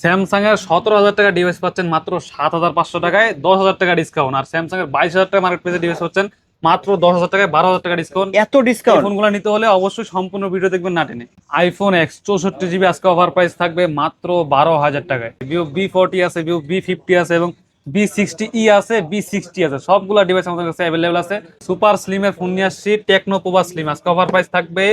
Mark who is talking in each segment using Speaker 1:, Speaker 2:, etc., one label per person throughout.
Speaker 1: Samsung এর 17,000 টাকা device পাচ্ছেন মাত্র 7,500 টাকায়, 10,000 টাকা ডিসকাউন্ট। আর স্যামসাং এর 22,000 টাকা মার্কেট প্রাইসে ডিভাইস পাচ্ছেন মাত্র 10,000 টাকায়, 12,000 টাকা ডিসকাউন্ট।
Speaker 2: এত ডিসকাউন্ট!
Speaker 1: ফোনগুলো নিতে হলে অবশ্যই সম্পূর্ণ ভিডিও দেখবেন না টেনে। আইফোন এক্স 64 জিবি আজকে অফার প্রাইস থাকবে মাত্র 12,000 টাকায়। ভিভো V40 আছে, ভিভো V50 আছে এবং V60e আছে, V60 আছে, সবগুলা ডিভাইস আমাদের কাছে অ্যাভেলেবল আছে। সুপার স্লিমের ফোন নিয়ে আসছি, টেকনো পোভা স্লিম। আজকে অফার প্রাইস থাকবে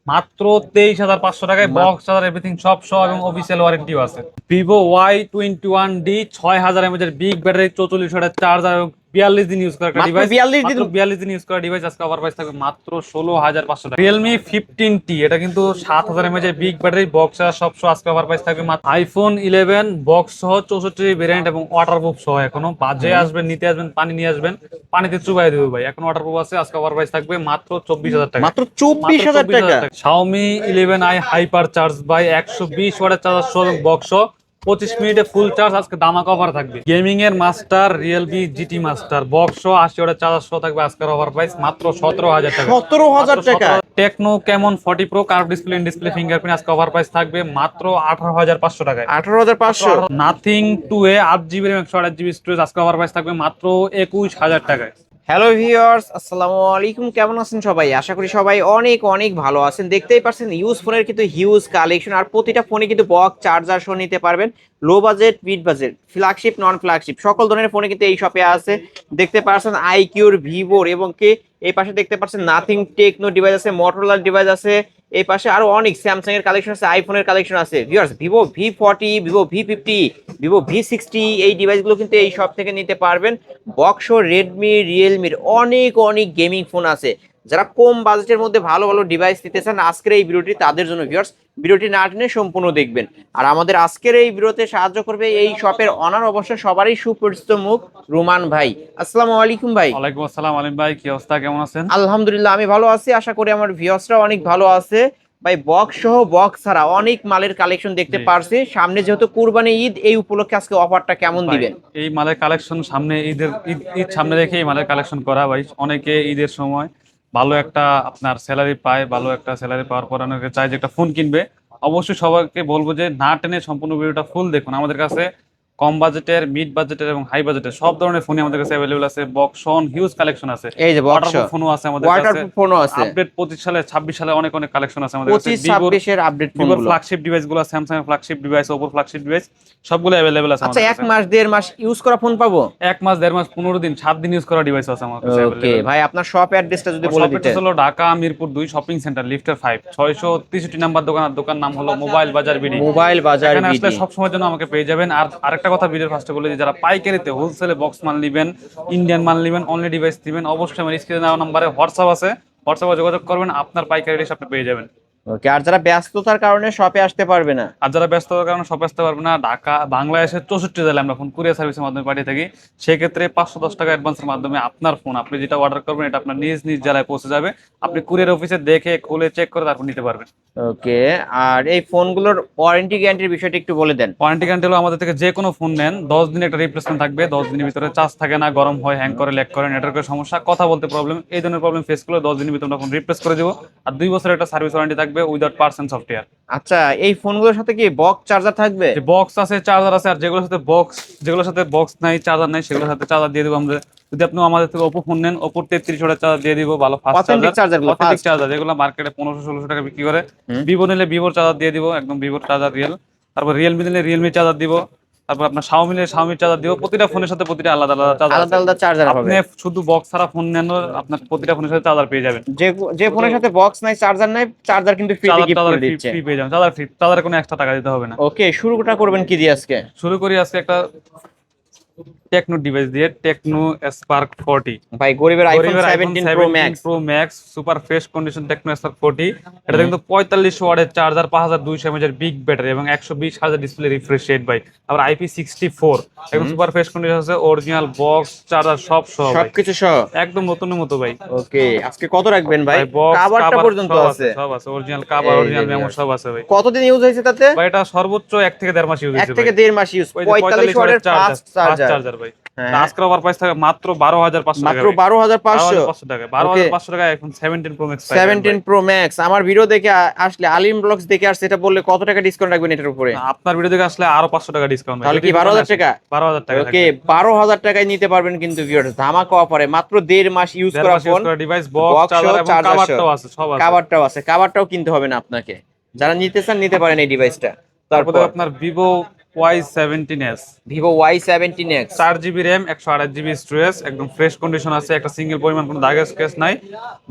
Speaker 1: মাত্র 23,500 টাকায়, বক্স চার্জার এভরিথিং সব সহ এবং অফিসিয়াল ওয়ারেন্টিও আছে। ভিভো Y21D 6000 mAh এর বিগ ব্যাটারি, 44 ওয়াটের চার্জার এবং 42 দিন ইউজ করা একটা ডিভাইস। 42 দিন ইউজ করা ডিভাইস আজকে অফার প্রাইস থাকবে মাত্র 16,500 টাকা। Realme 15T, এটা কিন্তু 7000 mAh এর বিগ ব্যাটারি, বক্স চার্জার সব সহ আজকে অফার প্রাইস থাকবে মাত্র। আইফোন 11 বক্স সহ 64 ভেরিয়েন্ট এবং ওয়াটারপ্রুফ সহ। এখনো বাজে আসবেন, নিতে আসবেন, পানি নিয়ে আসবেন, পানিতে চুবাই দেবো ভাই। এখন ওয়াটারপ্রুফ আছে, আজকে অফার প্রাইস থাকবে মাত্র 24,000 টাকা।
Speaker 2: মাত্র 24,000 টাকা।
Speaker 1: Xiaomi 11i hyper charge by 120 ওয়াটের চার্জার সহ বক্স 25 মিনিটে ফুল চার্জ আজকে দামাক অফার থাকবে। গেমিং এর master Realme GT master box 80 ওয়াটের চার্জার সহ থাকবে আজকের অফার প্রাইস মাত্র 17,000 টাকা।
Speaker 2: 17,000 টাকা।
Speaker 1: Techno Camon 40 pro curve display, in display fingerprint আজকে অফার প্রাইস থাকবে মাত্র 18,500 টাকায়।
Speaker 2: 18,500।
Speaker 1: নাথিং 2A 8GB এবং 128GB স্টোরেজ আজকে অফার প্রাইস থাকবে মাত্র 21,000 টাকায়।
Speaker 2: হ্যালো ভিউয়ার্স, আসসালামু আলাইকুম। কেমন আছেন সবাই? আশা করি সবাই অনেক অনেক ভালো আছেন। দেখতেই পাচ্ছেন ইউজ ফোনের কিন্তু হিউজ কালেকশন, আর প্রতিটা ফোনে কিন্তু বক্স চার্জার সহ নিতে পারবেন। Low budget, mid budget, flagship, নন ফ্ল্যাগশিপ সকল ধরনের ফোনে কিন্তু এই শপে আছে। দেখতে পাচ্ছেন আইকিউর, ভিভোর এবং এই পাশে দেখতে পাচ্ছেন নাথিং টেকনো ডিভাইস আছে, মোটরোলা ডিভাইস আছে। এই পাশে আরো অনেক স্যামসাং এর কালেকশন আছে, আইফোনের কালেকশন আছে। Viewers, Vivo V40, Vivo V50, Vivo V60 এই ডিভাইসগুলো কিন্তু এই শপ থেকে নিতে পারবেন। বক্স, রেডমি, রিয়েলমির অনেক অনেক গেমিং ফোন আছে। যারা কম বাজেটের মধ্যে ভালো ভালো ডিভাইস নিতে চান, আজকের এই ভিডিওটি তাদের জন্য। ভিউয়ার্স, ভিডিওটি না টেনে সম্পূর্ণ দেখবেন। আর আমাদের আজকের এই ভিডিওতে সাহায্য করবে এই শপের অনার, অবশ্য সবারই সুপরিচিত মুখ, রুমান ভাই। আসসালামু আলাইকুম ভাই।
Speaker 1: ওয়ালাইকুম আসসালাম আলিম ভাই, কি অবস্থা, কেমন আছেন?
Speaker 2: আলহামদুলিল্লাহ, আমি ভালো আছি। আশা করি আমার ভিউয়ার্সরা অনেক ভালো আছে। ভাই, বক্স সহ বক্স ছাড়া অনেক মালের কালেকশন দেখতে পারছি। সামনে যেহেতু কুরবানি ঈদ, এই উপলক্ষে আজকে অফারটা কেমন দিবেন?
Speaker 1: এই মালের কালেকশন সামনে ঈদ সামনে রেখে এই মালের কালেকশন করা ভাই। অনেকে ঈদের সময় ভালো একটা আপনার স্যালারি পায়, ভালো একটা স্যালারি পাওয়ার পর অনেকে চায় যে একটা ফোন কিনবে। অবশ্যই সবাইকে বলবো যে না টেনে সম্পূর্ণ ভিডিওটা ফুল দেখুন। আমাদের কাছে কম বাজেটের, মিড বাজেটের এবং হাই বাজেটের সব ধরনের ফোনই আমাদের কাছে अवेलेबल আছে। বক্স অন হিউজ কালেকশন আছে।
Speaker 2: এই যে বক্স
Speaker 1: ফোনও আছে আমাদের কাছে,
Speaker 2: ওয়াটারপ্রুফ ফোনও আছে।
Speaker 1: আপডেট 25 সালে, 26 সালে অনেক অনেক কালেকশন আছে আমাদের কাছে।
Speaker 2: 25-26 এর আপডেট
Speaker 1: ভিভোর
Speaker 2: ফোনগুলো,
Speaker 1: ফ্ল্যাগশিপ ডিভাইসগুলো, স্যামসাং এর ফ্ল্যাগশিপ ডিভাইস, ওপোর ফ্ল্যাগশিপ ডিভাইস সবগুলো अवेलेबल আছে
Speaker 2: আচ্ছা,
Speaker 1: আমাদের
Speaker 2: এক
Speaker 1: কাছে।
Speaker 2: মাস 1.5 মাস ইউজ করা ফোন পাবো?
Speaker 1: 1 মাস, 1.5 মাস, 15 দিন, 7 দিন ইউজ করা ডিভাইস আছে আমার কাছে
Speaker 2: ওকে
Speaker 1: अवेलेबल।
Speaker 2: ভাই, আপনার শপ অ্যাড্রেসটা যদি বলে দিতেন।
Speaker 1: হলো ঢাকা মিরপুর 2 শপিং সেন্টার, লিফটের 5, 663 নাম্বার দোকান। আর দোকান নাম হলো মোবাইল বাজার বিডি।
Speaker 2: মোবাইল বাজার
Speaker 1: এখানে আসলে
Speaker 2: বিডি।
Speaker 1: সব সময়ের জন্য আমাকে পেয়ে যাবেন। আর আরেকটা কথা ভিডিওর ফার্স্টে বলে দিই, যারা পাইকারিতে হোলসেলে বক্স মাল নেবেন, ইন্ডিয়ান মাল নেবেন, অনলি ডিভাইস নেবেন, অবশ্যই আমার স্ক্রিনে দেওয়া নম্বরে হোয়াটসঅ্যাপ আছে, হোয়াটসঅ্যাপে যোগাযোগ করবেন, আপনার পাইকারি রেট আপনি পেয়ে যাবেন।
Speaker 2: ওকে, আর যারা ব্যস্ততার কারণে শপে আসতে পারবে না?
Speaker 1: আর যারা ব্যস্ততার কারণে শপে আসতে পারবে না, ঢাকা, বাংলাদেশের 64 জেলায় আমরা ফোন কুরিয়ার সার্ভিসের মাধ্যমে পাঠিয়ে থাকি। সেক্ষেত্রে 510 টাকা অ্যাডভান্সের মাধ্যমে আপনার ফোন, আপনি যেটা অর্ডার করবেন, এটা আপনার নিজ নিজ জেলায় পৌঁছে যাবে। আপনি কুরিয়ার অফিসে দেখে, খুলে, চেক করে তারপর নিতে পারবেন।
Speaker 2: ওকে, আর এই ফোনগুলোর ওয়ারেন্টি গ্যারান্টির বিষয়টা একটু বলে দেন।
Speaker 1: ওয়ারেন্টি গ্যারান্টি হলো আমাদের থেকে যে কোনো ফোন নেন 10 দিনের একটা রিপ্লেসমেন্ট থাকবে। 10 দিনের ভিতরে চার্জ থাকে না, গরম হয়, হ্যাং করে, ল্যাগ করে, নেটওয়ার্কের সমস্যা, কথা বলতে প্রবলেম, এই ধরনের প্রবলেম ফেস করলে 10 দিনের ভিতরে আমরা ফোন রিপ্লেস করে দেবো। আর 2 বছরের একটা সার্ভিস ওয়ারেন্টি থাকবে উইদাউট পার্টস এন্ড সফটওয়্যার।
Speaker 2: আচ্ছা, এই ফোনগুলোর সাথে কি বক্স চার্জার থাকবে?
Speaker 1: যে বক্স আছে, চার্জার আছে, আর যেগুলোর সাথে বক্স নাই, চার্জার নাই, সেগুলোর সাথে চার্জার দিয়ে দেবো আমরা। যদি আপনি আমাদের থেকে ওপো ফোন নেন, ওপোর 33 ওয়াটের চার্জার দিয়ে দিব, ভালো ফাস্ট চার্জার, যেগুলো মার্কেটে 1500-1600 টাকা বিক্রি করে। ভিভো নিলে ভিভোর চার্জার দিয়ে দিব, একদম ভিভোর চার্জার রিয়েল। তারপর রিয়েলমি নিলে রিয়েলমি চার্জার দিব। তারপর আপনার শাওমি নিলে শাওমির চার্জার দিব। প্রতিটা ফোনের সাথে প্রতিটা আলাদা আলাদা
Speaker 2: চার্জার হবে।
Speaker 1: আপনি শুধু বক্স ছাড়া ফোন নেন, আপনার প্রতিটা ফোনের সাথে চার্জার পেয়ে যাবেন।
Speaker 2: যে ফোনের সাথে বক্স নাই, চার্জার নাই, চার্জার কিন্তু ফ্রি গিফট করে দিচ্ছে।
Speaker 1: ফ্রি পেয়ে যাবেন, চার্জার ফ্রি, চার্জারে কোনো এক্সট্রা টাকা দিতে হবে না।
Speaker 2: ওকে, শুরুটা করবেন কি দিয়ে আজকে?
Speaker 1: শুরু করি আজকে একটা টেকনো ডিভাইস দিয়ে, টেকনো স্পার্ক 40।
Speaker 2: ভাই, গরিবের iPhone 17 pro max
Speaker 1: super fresh condition Tecno Spark 40। এটা কিন্তু 45 ওয়াটের চার্জার, 5200 mAh এর বিগ ব্যাটারি এবং 120 Hz ডিসপ্লে রিফ্রেশ রেট ভাই। আবার IP64, একদম সুপার ফ্রেশ কন্ডিশন আছে, অরিজিনাল বক্স চার্জার
Speaker 2: সবকিছু সহ
Speaker 1: একদম নতুনের মতো ভাই।
Speaker 2: ওকে, আজকে কত রাখবেন ভাই? কভারটা পর্যন্ত আছে,
Speaker 1: সব আছে, অরিজিনাল কভার, অরিজিনাল মেমো সব আছে ভাই।
Speaker 2: কতদিন ইউজ হয়েছে তাতে?
Speaker 1: ভাই এটা সর্বোচ্চ 1 থেকে 1.5 মাস ইউজ হয়েছে।
Speaker 2: 1 থেকে 1.5 মাস ইউজ, 45 ওয়াটের ফাস্ট চার্জার
Speaker 1: ভাই।
Speaker 2: হ্যাঁ।
Speaker 1: আজকের অফার প্রাইস থাকে মাত্র 12,500 টাকা,
Speaker 2: মাত্র 12,500
Speaker 1: 12,500 টাকা, 12,500 টাকা এখন 17 প্রো ম্যাক্স
Speaker 2: 17 প্রো ম্যাক্স। আমার ভিডিও দেখে আসলে আলিম ব্লগস দেখে আসছে, এটা বললে কত টাকা ডিসকাউন্ট রাখবেন এটার উপরে?
Speaker 1: আপনার ভিডিও থেকে আসলে আরো 500 টাকা ডিসকাউন্ট,
Speaker 2: তাহলে কি 12,000 টাকা?
Speaker 1: 12,000 টাকা
Speaker 2: ওকে 12,000 টাকায় নিতে পারবেন কিন্তু ভিউয়ার্স, ধামাকা অফারে মাত্র 1.5 মাস ইউজ করা ফোন,
Speaker 1: ডিভাইস, বক্স, চার্জার এবং কভারটাও আছে, সব আছে।
Speaker 2: কভারটাও কিনতে হবে না আপনাকে, যারা নিতে চান নিতে পারেন এই ডিভাইসটা।
Speaker 1: তারপরে
Speaker 2: তারপর
Speaker 1: আপনার Vivo Y17s,
Speaker 2: Vivo Y17X,
Speaker 1: 4GB RAM, 128GB storage, একদম ফ্রেশ কন্ডিশন আছে, একটা সিঙ্গেল পরিমাণ কোনো দাগ স্ক্র্যাচ নাই,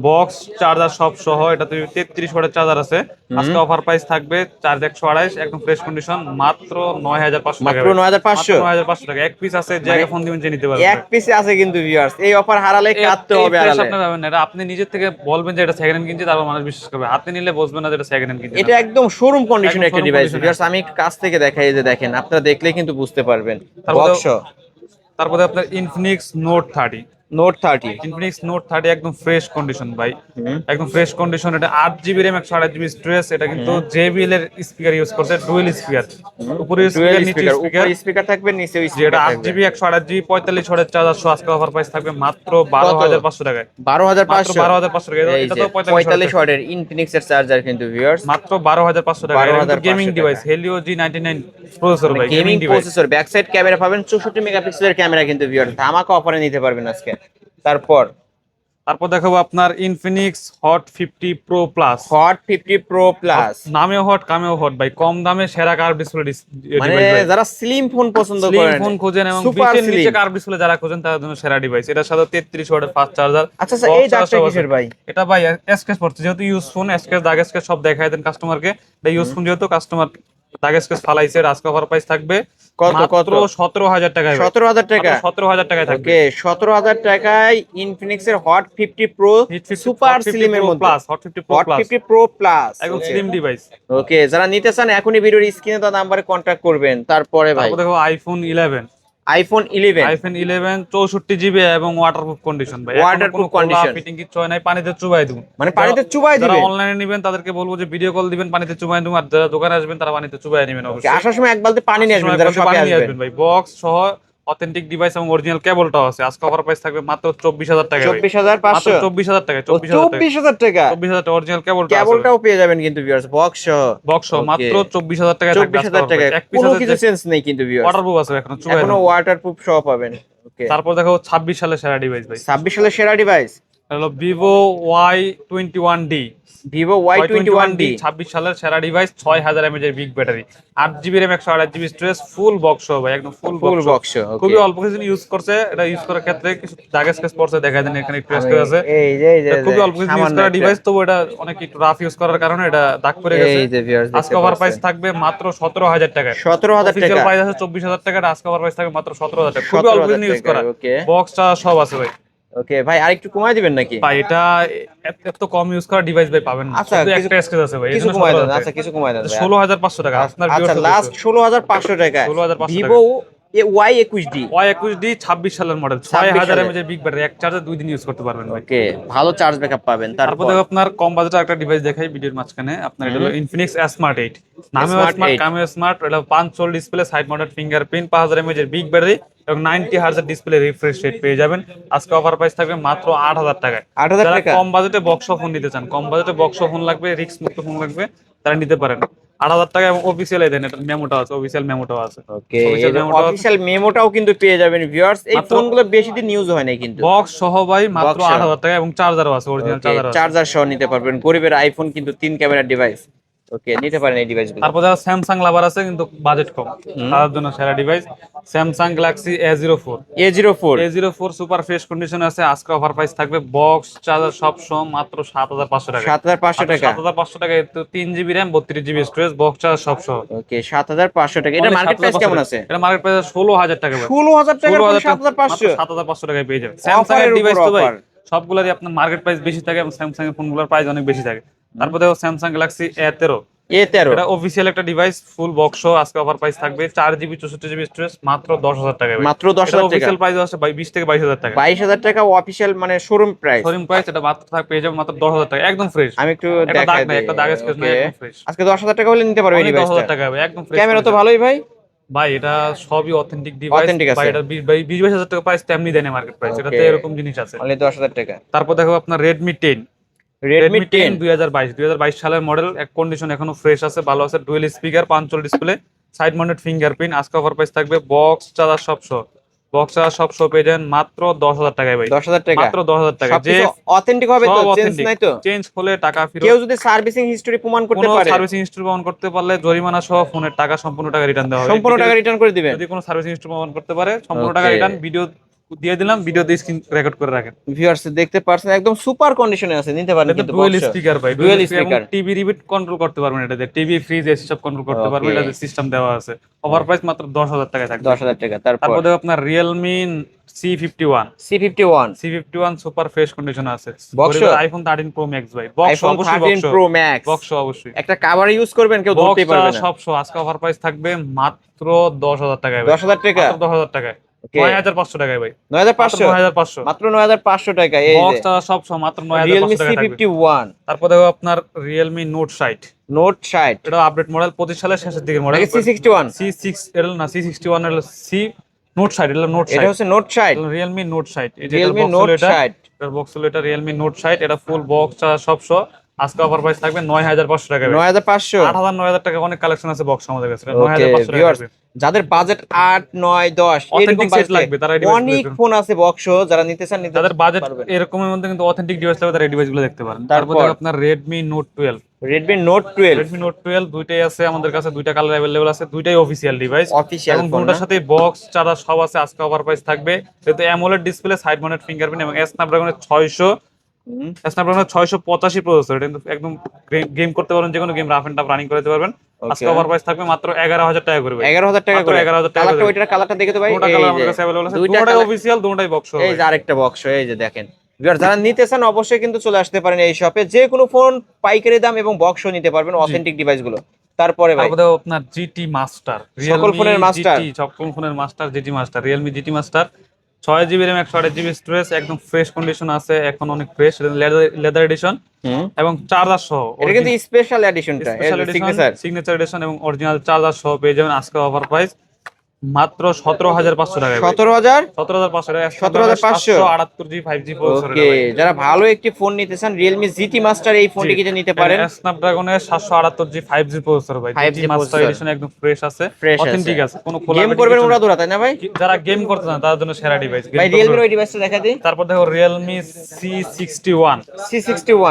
Speaker 1: বক্স চার্জার সব সহ, এটা 33 ওয়াটের চার্জার আছে। আজকে অফার প্রাইস থাকবে চার্জ 128, একদম ফ্রেশ কন্ডিশন, মাত্র 9,500 টাকা,
Speaker 2: মাত্র 9,500
Speaker 1: 9,500 টাকা। এক পিস আছে, জায়গা ফোন দিবেন যে নিতে পারবেন,
Speaker 2: এক পিসে আছে কিন্তু ভিউয়ার্স, এই অফার হারালে কাটতে হবে।
Speaker 1: fresh
Speaker 2: হারালে
Speaker 1: আপনি পাবেন না, এটা আপনি নিজের থেকে বলবেন যে এটা সেকেন্ড হ্যান্ড কিনছি, তারপর মানুষ বিশ্বাস করবে। হাতে নিলে বুঝবেন না যে এটা সেকেন্ড হ্যান্ড কিনছি।
Speaker 2: এটা একদম শোরুম কন্ডিশনের একটা
Speaker 1: showroom
Speaker 2: ডিভাইস
Speaker 1: condition
Speaker 2: ভিউয়ার্স, আমি কাছ থেকে দেখাই, এই যে দেখেন, আপনারা দেখলে কিন্তু বুঝতে পারবেন।
Speaker 1: তারপরে আপনার Infinix note 30,
Speaker 2: note 30,
Speaker 1: Infinix note 30 একদম ফ্রেশ কন্ডিশন ভাই, একদম ফ্রেশ কন্ডিশন। এটা 8GB র্যাম, 128GB স্টোরেজ, এটা কিন্তু JBL এর স্পিকার ইউজ করছে, ডুয়াল স্পিকার, উপরে স্পিকার নিচে স্পিকার,
Speaker 2: স্পিকার থাকবে নিচে
Speaker 1: যেটা 8GB 128GB 45 ওয়াটের চার্জার সহ আজকে অফার প্রাইস থাকবে মাত্র 12,500 টাকায়,
Speaker 2: 12,500,
Speaker 1: 12,500 টাকা। এটা তো
Speaker 2: 45 ওয়াটের ইনফিনিক্স এর চার্জার কিন্তু ভিউয়ার্স,
Speaker 1: মাত্র 12,500 টাকা। এটা gaming device, Helio G99 processor ভাই,
Speaker 2: gaming processor, back side camera পাবেন, 64 মেগাপিক্সেলের ক্যামেরা কিন্তু ভিউয়ার্স, ধামাকা অফারে নিতে পারবেন আজকে। তারপর
Speaker 1: দেখাবো আপনার Infinix hot 50 pro plus,
Speaker 2: hot 50 pro plus,
Speaker 1: নামেও হট কামেও হট ভাই, কম দামে সেরা কার্ভ ডিসপ্লে
Speaker 2: মানে যারা স্লিম ফোন পছন্দ
Speaker 1: স্লিম
Speaker 2: করেন,
Speaker 1: ফোন খোঁজেন এবং
Speaker 2: সুপার
Speaker 1: বিশের নিচে
Speaker 2: স্লিম,
Speaker 1: কার্ভ ডিসপ্লে যারা খোঁজেন তাদের জন্য সেরা ডিভাইস। এটার সাথে 33 ওয়াটের ফাস্ট চার্জার।
Speaker 2: আচ্ছা আচ্ছা, এই দাগটা কিসের ভাই?
Speaker 1: এটা ভাই এসকেস পড়ছে, যেহেতু ইউজ ফোন, এসকেস দাগ এসকেস সব দেখায় দেন কাস্টমারকে, এটা ইউজ ফোন যেহেতু কাস্টমার দাগ এসকেস ফালাইছে। আজকে অফার প্রাইস থাকবে
Speaker 2: কত?
Speaker 1: মাত্র 17,000 টাকায়,
Speaker 2: 17,000 টাকা,
Speaker 1: 17,000 টাকায় থাকবে।
Speaker 2: ওকে 17,000 টাকায় ইনফিনিক্স এর হট 50 প্রো সুপার স্লিম এর মধ্যে,
Speaker 1: plus hot 50 pro
Speaker 2: hot
Speaker 1: plus
Speaker 2: 50 pro plus,
Speaker 1: একদম স্লিম ডিভাইস।
Speaker 2: ওকে যারা নিতে চান এখনই ভিডিওর স্ক্রিনে দেওয়া নম্বরে কন্টাক্ট করবেন। তারপরে ভাই
Speaker 1: তারপর দেখো আইফোন 11,
Speaker 2: আইফোন 11,
Speaker 1: 64GB এবং ওয়াটারপ্রুফ কন্ডিশন ভাই,
Speaker 2: ওয়াটারপ্রুফ কন্ডিশন,
Speaker 1: ফিটিং কিছু হয় নাই, পানিতে চুবাই দিবেন,
Speaker 2: মানে পানিতে চুবাই
Speaker 1: যারা
Speaker 2: দিবেন।
Speaker 1: অনলাইনে নেবেন তাদেরকে বলবো যে ভিডিও কল দিবেন, পানিতে চুবাই দিবেন, আর যারা দোকানে আসবেন তারা পানিতে চুবাই নেবেন। অবশ্যই
Speaker 2: আসার সময় এক বালতি পানি নিয়ে আসবেন, যারা
Speaker 1: পানি
Speaker 2: শপে
Speaker 1: নিয়ে
Speaker 2: আসবেন।
Speaker 1: আসবেন ভাই। বক্স সহ অথেন্টিক ডিভাইস এবং অরিজিনাল কেবলটাও আছে। আজকে অফার প্রাইস থাকবে মাত্র 24,000 টাকা,
Speaker 2: 24,500,
Speaker 1: 24,000 টাকা,
Speaker 2: 24,000 টাকা,
Speaker 1: 24,000 টাকা অরিজিনাল
Speaker 2: কেবলটাও পেয়ে যাবেন কিন্তু ভিউয়ার্স, বক্স সহ,
Speaker 1: বক্স সহ মাত্র 24,000 টাকা,
Speaker 2: 24,000 টাকা, কোনো কিছু চেঞ্জ নেই কিন্তু ভিউয়ার্স,
Speaker 1: ওয়াটারপ্রুফ আছে,
Speaker 2: এখনো ওয়াটারপ্রুফ সহ পাবেন। ওকে
Speaker 1: তারপর দেখো 26 সালের সেরা ডিভাইস ভাই,
Speaker 2: 26 সালের সেরা ডিভাইস
Speaker 1: হলো ভিভো Y21D,
Speaker 2: ভিভো Y21D,
Speaker 1: 26 সালের সেরা ডিভাইস, 6000 mAh এর big battery, 8GB RAM, 128GB storage, full box ভাই, একদম ফুল বক্স। খুবই অল্প কিছু ইউজ করছে, এটা ইউজ করার ক্ষেত্রে কিছু দাগ স্কেচ পড়ছে, দেখা যায় এখানে একটু স্কেচ আছে,
Speaker 2: এই যে
Speaker 1: খুবই অল্প কিছু ইউজ করা ডিভাইস, তবু এটা অনেক একটু রাফ ইউজ করার কারণে এটা দাগ পড়ে গেছে।
Speaker 2: এই যে ভিউয়ার্স
Speaker 1: আজকে অফার প্রাইস থাকবে মাত্র 17,000 টাকা,
Speaker 2: 17,000
Speaker 1: অফিশিয়াল
Speaker 2: টাকা,
Speaker 1: প্রাইস আছে 24,000 টাকা, আজকে অফার প্রাইস থাকবে মাত্র 17,000 টাকা, খুবই অল্প কিছু ইউজ করা, বক্সটা সব আছে ভাই।
Speaker 2: ওকে ভাই আরেকটু কমাই দিবেন নাকি
Speaker 1: ভাই? এটা এত কম ইউজ করা ডিভাইস ভাই পাবেন না,
Speaker 2: আচ্ছা
Speaker 1: শুধু একটা স্কেচ আছে ভাই,
Speaker 2: কিছু
Speaker 1: এজন্য
Speaker 2: কমাই দেন।
Speaker 1: 17,000
Speaker 2: আচ্ছা কিছু কমাই দেন
Speaker 1: 16,500 টাকা আপনার
Speaker 2: আচ্ছা লাস্ট 16,500 টাকা
Speaker 1: 16,500
Speaker 2: ভিভো Y21D,
Speaker 1: Y21D 26 সালের মডেল, 6000 mAh এর বিগ ব্যাটারি, এক চার্জে 2 দিন ইউজ করতে পারবেন ভাই।
Speaker 2: ওকে ভালো চার্জ ব্যাকআপ পাবেন।
Speaker 1: তারপর দেখো আপনার কম বাজেটের একটা ডিভাইস দেখাই ভিডিওর মাঝখানে, আপনার এটা হলো Infinix Smart 8, নামেও স্মার্ট কামেও স্মার্ট, এটা 5 display, side mounted fingerprint, 5000 mAh এর বিগ ব্যাটারি এবং 90 Hz এর ডিসপ্লে রিফ্রেশ রেট পেয়ে যাবেন। আজকে অফার প্রাইস থাকবে মাত্র 8,000 টাকায়।
Speaker 2: 8,000
Speaker 1: যারা
Speaker 2: টাকা
Speaker 1: কম বাজেটে বক্স ফোন নিতে চান, কম বাজেটে বক্স ফোন লাগবে, রিস্ক মুক্ত ফোন লাগবে, তারা নিতে পারেন 8,000 টাকা। এবং অফিসিয়াল দেন, এটা মেমোটাও আছে, অফিসিয়াল মেমোটাও আছে।
Speaker 2: ওকে অফিশিয়াল মেমোটাও কিন্তু পেয়ে যাবেন ভিউয়ার্স, এই ফোনগুলো বেশি দিন ইউজ হয় না কিন্তু।
Speaker 1: বক্স সহ ভাই মাত্র 8,000 টাকা এবং চার্জারও আছে, অরিজিনাল চার্জার আছে,
Speaker 2: চার্জার সহ নিতে পারবেন। গরিবের আইফোন কিন্তু 3 ক্যামেরার ডিভাইস, ওকে নিতে পারেন এই ডিভাইসগুলো।
Speaker 1: তারপর যারা স্যামসাং লাভার আছে কিন্তু বাজেট কম, তাদের জন্য সেরা device Samsung Galaxy A04 super fresh condition আছে। আজকে অফার প্রাইস থাকবে বক্স চার্জার সব সহ মাত্র 7,500 টাকা,
Speaker 2: 7,500 টাকা,
Speaker 1: 7,500 টাকা। 3GB RAM, 32GB storage, box charger সব সহ,
Speaker 2: ওকে 7,500 টাকা। এটা মার্কেট প্রাইস কেমন আছে?
Speaker 1: এটা মার্কেট প্রাইস 16,000 টাকা,
Speaker 2: 16,000 টাকা, 7,500
Speaker 1: টাকায় পেয়ে যাবেন। স্যামসাং এর ডিভাইস তো ভাই সবগুলোরই আপনার মার্কেট প্রাইস বেশি থাকে এবং স্যামসাং এর ফোনগুলোর প্রাইস অনেক বেশি থাকে। তারপর দেখো স্যামসাং গ্যালাক্সি A13, এটা অফিশিয়াল একটা ডিভাইস, ফুল বক্স সহ। আজকে অফার প্রাইস থাকবে 4GB 64GB স্টোরেজ, মাত্র 10,000 টাকা, মাত্র 10,000 টাকা। অফিশিয়াল প্রাইস আছে 20 থেকে 22,000 টাকা,
Speaker 2: 22,000 টাকা অফিশিয়াল মানে শোরুম প্রাইস।
Speaker 1: এটা মাত্র পেয়ে যাবে মাত্র 10,000 টাকা, একদম ফ্রেশ।
Speaker 2: আমি একটু দেখাই দিই,
Speaker 1: একটা দাগ স্কেচ নাই, একদম ফ্রেশ।
Speaker 2: আজকে 10,000 টাকা হলে নিতে পারবেন এই ডিভাইসটা,
Speaker 1: 10,000 টাকা একদম ফ্রেশ।
Speaker 2: ক্যামেরা তো ভালোই ভাই,
Speaker 1: ভাই এটা সবই অথেন্টিক ডিভাইস
Speaker 2: Authentic আছে।
Speaker 1: ভাই, এটা 20-22 হাজার টাকা প্রাইস তেমনি দেয় মার্কেট প্রাইস, এটাতে
Speaker 2: ওকে,
Speaker 1: এরকম জিনিস আছে।
Speaker 2: অনলি 10,000 টাকা।
Speaker 1: তারপর দেখো আপনার রেডমি 10,
Speaker 2: রেডমি
Speaker 1: রেডমি 10
Speaker 2: 10
Speaker 1: 2022 সালের মডেল, এক কন্ডিশন এখনো ফ্রেশ আছে, ভালো আছে, dual speaker, পাঞ্চল display, side mounted fingerprint, আজকে অফার প্রাইস থাকবে বক্স চার্জার সব সহ, বক্স চার্জার সব সহ পেয়ে যাবেন মাত্র 10,000 টাকায় ভাই,
Speaker 2: 10,000 টাকা।
Speaker 1: মাত্র 10,000 টাকা। যে
Speaker 2: সবকিছু অথেন্টিক হবে তো,
Speaker 1: সব
Speaker 2: চেঞ্জ
Speaker 1: অথেন্টিক,
Speaker 2: নাই তো?
Speaker 1: চেঞ্জ হলে টাকা ফেরত,
Speaker 2: কেউ যদি সার্ভিসিং হিস্টরি প্রমাণ করতে
Speaker 1: কোনো
Speaker 2: পারে
Speaker 1: সার্ভিসিং হিস্ট্রি প্রমাণ করতে পারলে জরিমানা সহ ফোনের টাকা সম্পূর্ণ টাকা রিটার্ন দেওয়া হবে।
Speaker 2: সম্পূর্ণ টাকা রিটার্ন করে দিবেন?
Speaker 1: যদি কোনো সার্ভিসিং হিস্ট্রি প্রমাণ করতে পারে সম্পূর্ণ টাকা
Speaker 2: ওকে।
Speaker 1: রিটার্ন, ভিডিও দিয়ে দিলাম, ভিডিও দিয়ে স্ক্রিন রেকর্ড করে রাখেন।
Speaker 2: ভিউয়ার্স দেখতে পারছেন একদম সুপার কন্ডিশনে আছে, নিতে পারেন
Speaker 1: এটা
Speaker 2: কিন্তু
Speaker 1: ডুয়েল
Speaker 2: বক্স।
Speaker 1: স্পিকার ভাই,
Speaker 2: dual
Speaker 1: dual speaker,
Speaker 2: speaker.
Speaker 1: TV repeat control করতে পারবেন এটাতে, টিভি ফ্রিজ এসি সব কন্ট্রোল করতে পারবেন,
Speaker 2: Okay.
Speaker 1: এটাতে সিস্টেম দেওয়া আছে। ওভার প্রাইস মাত্র 10,000 টাকায় থাকবে।
Speaker 2: 10,000 টাকা। তারপর
Speaker 1: তারপর দেখো আপনার Realme C51,
Speaker 2: C51
Speaker 1: C51 super fresh condition আছে।
Speaker 2: বক্স,
Speaker 1: আইফোন 13 প্রো ম্যাক্স ভাই, বক্স
Speaker 2: আইফোন
Speaker 1: অবশ্যই,
Speaker 2: 13
Speaker 1: বক্স
Speaker 2: প্রো ম্যাক্স।
Speaker 1: বক্স অবশ্যই,
Speaker 2: একটা কভার ইউজ করবেন কেউ ধরতেই পারবে না।
Speaker 1: সব শো আজকে অফার প্রাইস থাকবে মাত্র 10,000 টাকায় ভাই,
Speaker 2: 10,000 টাকা।
Speaker 1: মাত্র 10,000 টাকায়,
Speaker 2: ওকে,
Speaker 1: 9,500 টাকায় ভাই,
Speaker 2: 9,500
Speaker 1: 9,500
Speaker 2: মাত্র 9,500 টাকা। এই
Speaker 1: বক্স
Speaker 2: যে
Speaker 1: সব শো মাত্র
Speaker 2: Realme
Speaker 1: 9,500 টাকায় থাকবে।
Speaker 2: C51
Speaker 1: তারপর দেখো আপনার Realme Note 60,
Speaker 2: Note 60
Speaker 1: এটা আপডেট মডেল, 25 সালের শেষের দিকের মডেল।
Speaker 2: নাকি C61?
Speaker 1: C6 এর না, C61 এর সি নোট 60, এটা নোট
Speaker 2: এটা
Speaker 1: 60,
Speaker 2: হচ্ছে Note 60,
Speaker 1: Realme Note 60, এই যে
Speaker 2: Realme
Speaker 1: বক্স হলো
Speaker 2: Note
Speaker 1: এটা,
Speaker 2: 60।
Speaker 1: এটার বক্স হলো এটা Realme Note 60, এটা ফুল বক্স সব শো আজকে অফার প্রাইস থাকবে 9,500 টাকা ভাই।
Speaker 2: 9,500।
Speaker 1: 8,000 9,000 টাকা অনেক কালেকশন আছে বক্স আমাদের কাছে,
Speaker 2: ওকে
Speaker 1: 9,500 টাকা
Speaker 2: ভিউয়ার্স,
Speaker 1: থাকবে।
Speaker 2: যাদের বাজেট 8 9 10 এরকম
Speaker 1: অথেন্টিক সেট
Speaker 2: বাজেটে
Speaker 1: লাগবে তারা এই ডিভাইস
Speaker 2: অনেক ফোন আছে বক্স, যারা নিতে চান নিতে
Speaker 1: যাদের বাজেট
Speaker 2: পারবেন।
Speaker 1: এরকমের মধ্যে কিন্তু অথেন্টিক ডিভাইস লাগবে তারা এই ডিভাইসগুলো দেখতে পারেন। তারপর
Speaker 2: তারপর
Speaker 1: দেখো আপনার Redmi Note 12,
Speaker 2: Redmi Note 12
Speaker 1: Redmi Note 12 দুইটাই আছে আমাদের কাছে, দুইটা কালার अवेलेबल আছে, দুইটাই অফিশিয়াল ডিভাইস
Speaker 2: অফিশিয়াল
Speaker 1: এবং
Speaker 2: ফোন
Speaker 1: দুটোর সাথে বক্স চার্জার সব আছে। আজকে অফার প্রাইস থাকবে যেহেতু AMOLED display, side mounted fingerprint এবং স্ন্যাপড্রাগনের 685 প্রসেসর, এটা কিন্তু একদম গেম করতে পারবেন, যে কোনো game rough and tough running করতে পারবেন। আজকে অফার প্রাইস থাকবে মাত্র 11,000 টাকা করে ভাই,
Speaker 2: 11,000 টাকা
Speaker 1: মাত্র
Speaker 2: করে।
Speaker 1: 11,000 টাকা
Speaker 2: কালারটা
Speaker 1: করে।
Speaker 2: ওইটার কালারটা দেখে তো ভাই,
Speaker 1: দুটো
Speaker 2: এই
Speaker 1: কালার আমাদের
Speaker 2: যে
Speaker 1: কাছে अवेलेबल আছে,
Speaker 2: দুইটা
Speaker 1: দুটোটাই
Speaker 2: colour-
Speaker 1: অফিশিয়াল, দুটোটাই বক্স হবে।
Speaker 2: এই যে আরেকটা বক্স, এই যে দেখেন ভিউয়ার, যারা নিতে চান অবশ্যই কিন্তু চলে আসতে পারেন এই শপে, যে কোনো ফোন পাইকারি দাম এবং বক্সও নিতে পারবেন, অথেন্টিক ডিভাইসগুলো। তারপরে ভাই
Speaker 1: তারপরে আপনার জিটি মাস্টার,
Speaker 2: সকল ফোনের মাস্টার,
Speaker 1: সকল ফোনের master GT master, Realme GT master, 6 GB RAM 128 GB storage, একদম ফ্রেশ কন্ডিশন আছে, এখন অনেক ফ্রেশ, লেদার এডিশন এবং চার্জার সহ।
Speaker 2: এটা কিন্তু স্পেশাল এডিশনটা, সিগনেচার
Speaker 1: সিগনেচার এডিশন এবং অরিজিনাল চার্জার সহ পেয়ে যাবেন আজকে অফার প্রাইস মাত্র 17,500 টাকায়।
Speaker 2: 17,000
Speaker 1: 17,500 টাকা,
Speaker 2: 17,500
Speaker 1: 768 জি 5G প্রসেসর।
Speaker 2: ওকে, যারা ভালো একটি ফোন নিতে চান Realme GT Master এই ফোনটি কিনে নিতে পারেন।
Speaker 1: স্ন্যাপড্রাগনের 768 জি 5G প্রসেসর ভাই,
Speaker 2: 5G
Speaker 1: GT master
Speaker 2: processor.
Speaker 1: Edition একদম ফ্রেশ আছে,
Speaker 2: Fresh
Speaker 1: অথেন্টিক আছে, কোনো খোলা
Speaker 2: গেম করবেন ওরা দূরা, তাই না ভাই?
Speaker 1: যারা গেম করতে চান তাদের জন্য সেরা ডিভাইস।
Speaker 2: ভাই Realme ওই ডিভাইসটা দেখা দিই।
Speaker 1: তারপর দেখো Realme C61,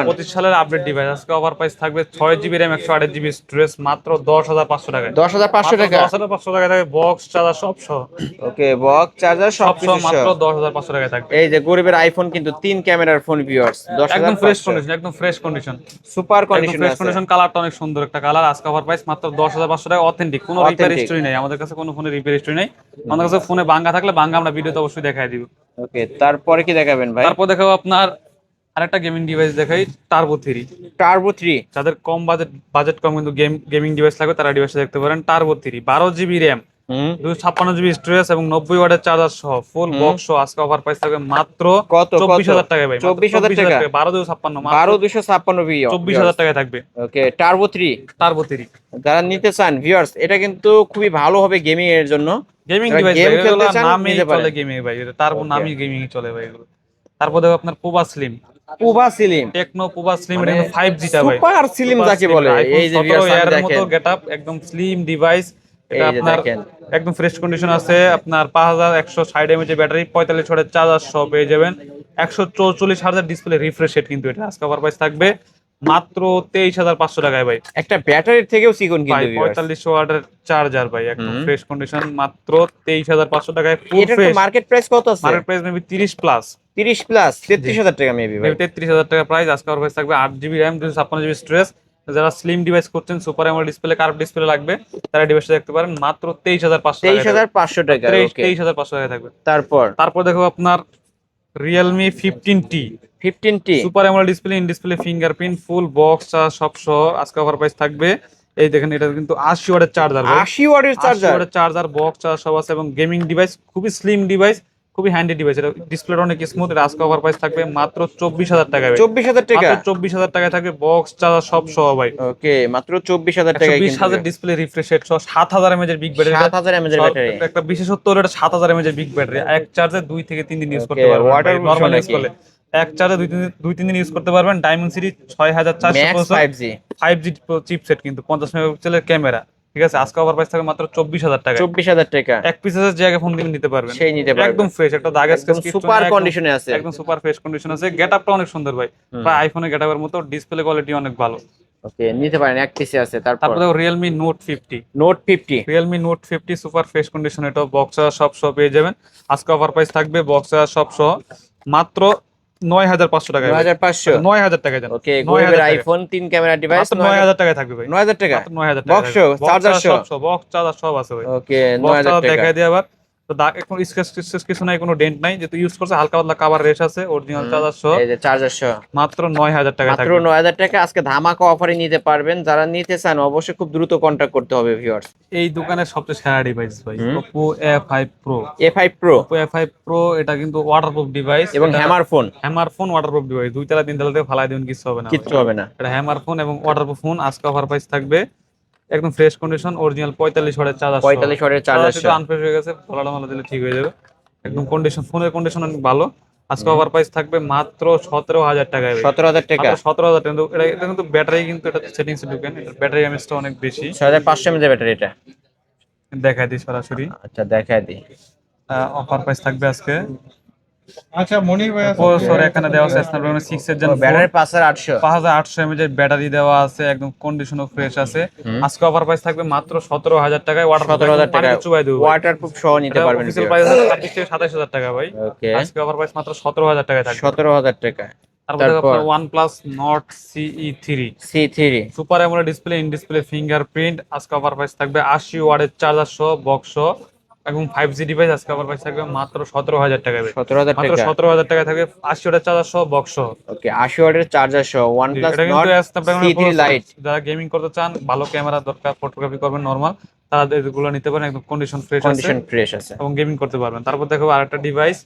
Speaker 1: 25 সালের আপডেট ডিভাইস, আজকে অফার প্রাইস থাকবে 6 জিবি র্যাম 128 জিবি স্টোরেজ মাত্র 10,500 টাকায়।
Speaker 2: 10,500 টাকা।
Speaker 1: 10,500 টাকায় থাকবে বক্স চার্জার সব সহ,
Speaker 2: ওকে, বক্স চার্জার সব
Speaker 1: সব
Speaker 2: কিছু
Speaker 1: সহ মাত্র
Speaker 2: সহ।
Speaker 1: 10,500 টাকায় থাকবে।
Speaker 2: এই যে গরিবের আইফোন কিন্তু 3 ক্যামেরার ফোন ভিউয়ার্স,
Speaker 1: একদম ফ্রেশ
Speaker 2: 10,500
Speaker 1: কন্ডিশন, একদম ফ্রেশ কন্ডিশন,
Speaker 2: সুপার
Speaker 1: একদম
Speaker 2: কন্ডিশন
Speaker 1: ফ্রেশ
Speaker 2: আছে।
Speaker 1: কন্ডিশন, কালারটা অনেক সুন্দর একটা কালার। আজকে অফার প্রাইস মাত্র 10,500 টাকা, অথেন্টিক, কোনো রিপেয়ার
Speaker 2: Authentic।
Speaker 1: হিস্টরি নেই আমাদের কাছে, কোনো ফোনে রিপেয়ার হিস্টরি নেই আমাদের কাছে। ফোনে ভাঙা থাকলে ভাঙা আমরা ভিডিওতে অবশ্যই দেখাই দিব।
Speaker 2: ওকে, তারপরে কি দেখাবেন ভাই?
Speaker 1: তারপর দেখাবো আপনার আরেকটা গেমিং ডিভাইস দেখাই, টার্বো 3।
Speaker 2: টার্বো 3
Speaker 1: যাদের কম বাজেট কম কিন্তু গেমিং ডিভাইস লাগবে তারা ডিভাইসটা দেখতে পারেন। Turbo 3 12 GB RAM, 256 GB storage এবং 90 ওয়াটের চার্জার সহ ফুল বক্স সহ আজকে অফার প্রাইস থাকবে মাত্র
Speaker 2: কত
Speaker 1: 24,000 টাকায় ভাই,
Speaker 2: 24,000 টাকা।
Speaker 1: 12,256
Speaker 2: 12,256 ভিউয়ার্স,
Speaker 1: 24,000 টাকায় থাকবে
Speaker 2: ওকে টার্বো 3
Speaker 1: টার্বো 3
Speaker 2: যারা নিতে চান ভিউয়ার্স, এটা কিন্তু খুবই ভালো হবে গেমিং এর জন্য।
Speaker 1: গেমিং
Speaker 2: যারা
Speaker 1: ডিভাইস,
Speaker 2: game খেলতে চান
Speaker 1: নামই
Speaker 2: নিতে পারেন।
Speaker 1: চলে গেমিং ভাই, এটা টার্বো
Speaker 2: Okay.
Speaker 1: নামই গেমিং চলে ভাই এগুলো। তারপর দেখো আপনার Pova slim,
Speaker 2: Pova slim,
Speaker 1: Tecno Pova slim, এটা
Speaker 2: মানে
Speaker 1: 5G টা ভাই,
Speaker 2: সুপার স্লিম যাকে বলে। এই যে ভিউয়ার্স
Speaker 1: এর মতো
Speaker 2: দেখেন,
Speaker 1: গেটআপ, একদম স্লিম ডিভাইস। এটা
Speaker 2: এই যে
Speaker 1: আপনার
Speaker 2: দেখেন
Speaker 1: একদম ফ্রেশ কন্ডিশন আছে, আপনার 5160 mAh এর ব্যাটারি, 45 ওয়াটের চার্জার সহ পেয়ে যাবেন। 144 হার্জ ডিসপ্লে রিফ্রেশ রেট, কিন্তু এটা আজকে অফার প্রাইস থাকবে মাত্র 23,500 টাকায় ভাই।
Speaker 2: একটা ব্যাটারির থেকেও চিকন
Speaker 1: ভাই
Speaker 2: কিন্তু ভিউয়ার্স।
Speaker 1: 45 ওয়াটের চার্জার ভাই, একদম ফ্রেশ কন্ডিশন, মাত্র 23,500 টাকায় ফুল
Speaker 2: এটার
Speaker 1: ফ্রেশ।
Speaker 2: মার্কেট প্রাইস কত আছে?
Speaker 1: Market price maybe 30 plus,
Speaker 2: 30 plus, 33,000 টাকা মেবি ভাই।
Speaker 1: 33,000 টাকা প্রাইস। আজকে অফার প্রাইস থাকবে 8 জিবি র্যাম, 256 জিবি স্টোরেজ। যারা স্লিম ডিভাইস করছেন, super AMOLED display, curve display লাগবে, তারা ডিভাইসটা দেখতে পারেন মাত্র 23,500 টাকা।
Speaker 2: 23,500 টাকা। ওকে,
Speaker 1: 23,500 টাকা থাকবে।
Speaker 2: তারপর
Speaker 1: দেখো আপনার Realme 15T,
Speaker 2: 15T
Speaker 1: super AMOLED display, in display fingerprint, full box সব সহ আজকে অফার প্রাইস থাকবে। এই দেখেন, এটা কিন্তু 80 ওয়াটের চার্জার ভাই,
Speaker 2: 80 ওয়াটের চার্জার।
Speaker 1: চার্জার, বক্স চার্জার সব আছে এবং গেমিং ডিভাইস, খুবই স্লিম ডিভাইস, খুবই হ্যান্ডি ডিভাইস, এটা ডিসপ্লেটা অনেক স্মুথ। এটা আজকে অফার প্রাইস থাকবে মাত্র 24,000 টাকায় ভাই।
Speaker 2: 24,000 টাকা?
Speaker 1: মাত্র 24,000 টাকায় থাকবে বক্স চার্জার সব সহ ভাই।
Speaker 2: ওকে, মাত্র 24,000 টাকায়
Speaker 1: 120,000 ডিসপ্লে রিফ্রেশ রেট সহ 7,000 এমএএইচ এর বিগ ব্যাটারি।
Speaker 2: 7,000 mAh এর ব্যাটারি।
Speaker 1: একটা বিশেষত্ব হলো এটা 7,000 এমএএইচ এর বিগ ব্যাটারি, এক চার্জে 2 থেকে 3 দিন ইউজ করতে
Speaker 2: Okay,
Speaker 1: পারবেন ভাই,
Speaker 2: waterproof
Speaker 1: নরমাল ইউজ
Speaker 2: নাকি?
Speaker 1: করলে এক চার্জে 2-3 দিন ইউজ করতে পারবেন। Diamond series 6400
Speaker 2: max
Speaker 1: processor,
Speaker 2: 5G
Speaker 1: 5G chipset, কিন্তু 50 মেগাপিক্সেলের ক্যামেরা। ঠিক আছে, আজকে অফার প্রাইস থাকবে মাত্র 24,000 টাকা।
Speaker 2: 24,000 টাকা
Speaker 1: এক পিসের জায়গায় ফোন দিন নিতে পারবেন,
Speaker 2: সেই নিতে পারবেন।
Speaker 1: একদম ফ্রেশ, একটা দাগ
Speaker 2: একদম সুপার কন্ডিশনে আছে।
Speaker 1: একদম সুপার ফ্রেশ কন্ডিশন আছে। গেটআপটা অনেক সুন্দর ভাই, প্রায় আইফোনের গেটআপের মতো। ডিসপ্লে কোয়ালিটি অনেক ভালো।
Speaker 2: ওকে, নিতে পারেন, এক পিসে আছে।
Speaker 1: তারপরে Realme Note 50,
Speaker 2: note 50।
Speaker 1: Realme Note 50 super fresh condition, এটা বক্সা সব সহ পেয়ে যাবেন। আজকে অফার প্রাইস থাকবে বক্সা সব সহ মাত্র 9,500 টাকায়।
Speaker 2: 9,500?
Speaker 1: 9,000 টাকায় জান।
Speaker 2: ওকে,
Speaker 1: 9,000
Speaker 2: গুগলের
Speaker 1: টাকায়।
Speaker 2: আইফোন 3 ক্যামেরা ডিভাইস
Speaker 1: মাত্র 9,000 টাকায় থাকবে ভাই।
Speaker 2: 9,000 টাকা?
Speaker 1: মাত্র 9,000 টাকা।
Speaker 2: বক্স চার্জার সহ?
Speaker 1: বক্স চার্জার সব আছে ভাই।
Speaker 2: ওকে,
Speaker 1: বক্স
Speaker 2: 9,000
Speaker 1: চার্জার
Speaker 2: টাকা।
Speaker 1: দেখাই দিয়ে আবার তো দাগ এখন স্ক্র্যাচ কিছু নাই, কোনো ডেন্ট নাই, যেহেতু ইউজ করছে হালকা পাতলা কভার রেশ আছে। অরিজিনাল চার্জার সহ
Speaker 2: এই যে চার্জার সহ
Speaker 1: মাত্র 9,000 টাকায়
Speaker 2: মাত্র
Speaker 1: থাকবে।
Speaker 2: 9,000 টাকা আজকে ধামাকা অফারে নিতে পারবেন। যারা নিতে চান অবশ্যই খুব দ্রুত কন্টাক্ট করতে হবে ভিউয়ার্স।
Speaker 1: এই দোকানের সবচেয়ে সেরা ডিভাইস ভাই Oppo A5 Pro।
Speaker 2: A5 Pro
Speaker 1: Oppo A5 Pro এটা কিন্তু ওয়াটারপ্রুফ ডিভাইস
Speaker 2: এবং hammer phone.
Speaker 1: Hammer phone waterproof device, 2 তলা 3 তলাতে ফালাই দিবেন কিছু হবে না,
Speaker 2: কিচ্ছু হবে না।
Speaker 1: এটা হ্যামার ফোন এবং ওয়াটারপ্রুফ ফোন। আজকে অফার প্রাইস থাকবে একদম ফ্রেশ কন্ডিশন, অরিজিনাল 45 ওয়াটের চার্জার।
Speaker 2: 45 ওয়াটের চার্জার সহ।
Speaker 1: আনফ্রেশ হয়ে গেছে, ফলাটা মালা দিলে ঠিক হয়ে যাবে। একদম কন্ডিশন, ফোনের কন্ডিশন অনেক ভালো। আজকে অফার প্রাইস থাকবে মাত্র 17,000 টাকায়।
Speaker 2: 17,000 টাকা?
Speaker 1: 17,000 টাকা। এটা কিন্তু ব্যাটারি, কিন্তু এটা সেটিংসে ঢুকেন, এটা ব্যাটারি এমএএইচটা অনেক বেশি।
Speaker 2: 6,500 mAh ব্যাটারি এটা।
Speaker 1: দেখাই দিই সরাসরি।
Speaker 2: আচ্ছা, দেখায় দিই।
Speaker 1: অফার প্রাইস থাকবে আজকে।
Speaker 3: আচ্ছা মনির ভাই
Speaker 1: প্রসেসর এখানে দেওয়া আছে স্ন্যাপড্রাগন 6 এর জেন 4,
Speaker 2: ব্যাটারি 5,800।
Speaker 1: 5800 এমএএইচ এর ব্যাটারি দেওয়া আছে, একদম কন্ডিশনও ফ্রেশ আছে। আজকে অফার প্রাইস থাকবে মাত্র 17,000 টাকায়।
Speaker 2: 17,000 টাকা
Speaker 1: চুবাই দেব।
Speaker 2: ওয়াটারপ্রুফ সহ নিতে পারবেন।
Speaker 1: অফিসিয়াল প্রাইস আছে 26 থেকে 27,000 টাকা ভাই।
Speaker 2: ওকে,
Speaker 1: আজকে অফার প্রাইস মাত্র 17,000 টাকায় থাকবে।
Speaker 2: 17,000 টাকা।
Speaker 1: তারপর আপনার OnePlus Nord CE3
Speaker 2: C3
Speaker 1: super AMOLED display, in display fingerprint. আজকে অফার প্রাইস থাকবে 80 ওয়াটের চার্জার সহ, বক্স সহ এবং 5G ডিভাইস। আজকে অফার প্রাইস থাকবে মাত্র 17,000 টাকায়।
Speaker 2: 17,000
Speaker 1: মাত্র
Speaker 2: টাকা।
Speaker 1: 17,000 টাকায় থাকবে 80 ওয়াটের চার্জার সহ, বক্স সহ।
Speaker 2: ওকে, 80 ওয়াটের চার্জার সহ OnePlus
Speaker 1: এটা
Speaker 2: Nord
Speaker 1: কিন্তু Snapdragon
Speaker 2: C3 Lite।
Speaker 1: যারা গেমিং করতে চান, ভালো ক্যামেরা দরকার, ফটোগ্রাফি করবেন নরমাল, তারা এগুলো নিতে পারেন। একদম কন্ডিশন ফ্রেশ আছে
Speaker 2: কন্ডিশন ফ্রেশ আছে।
Speaker 1: এবং গেমিং করতে পারবেন। তারপর দেখো আরেকটা device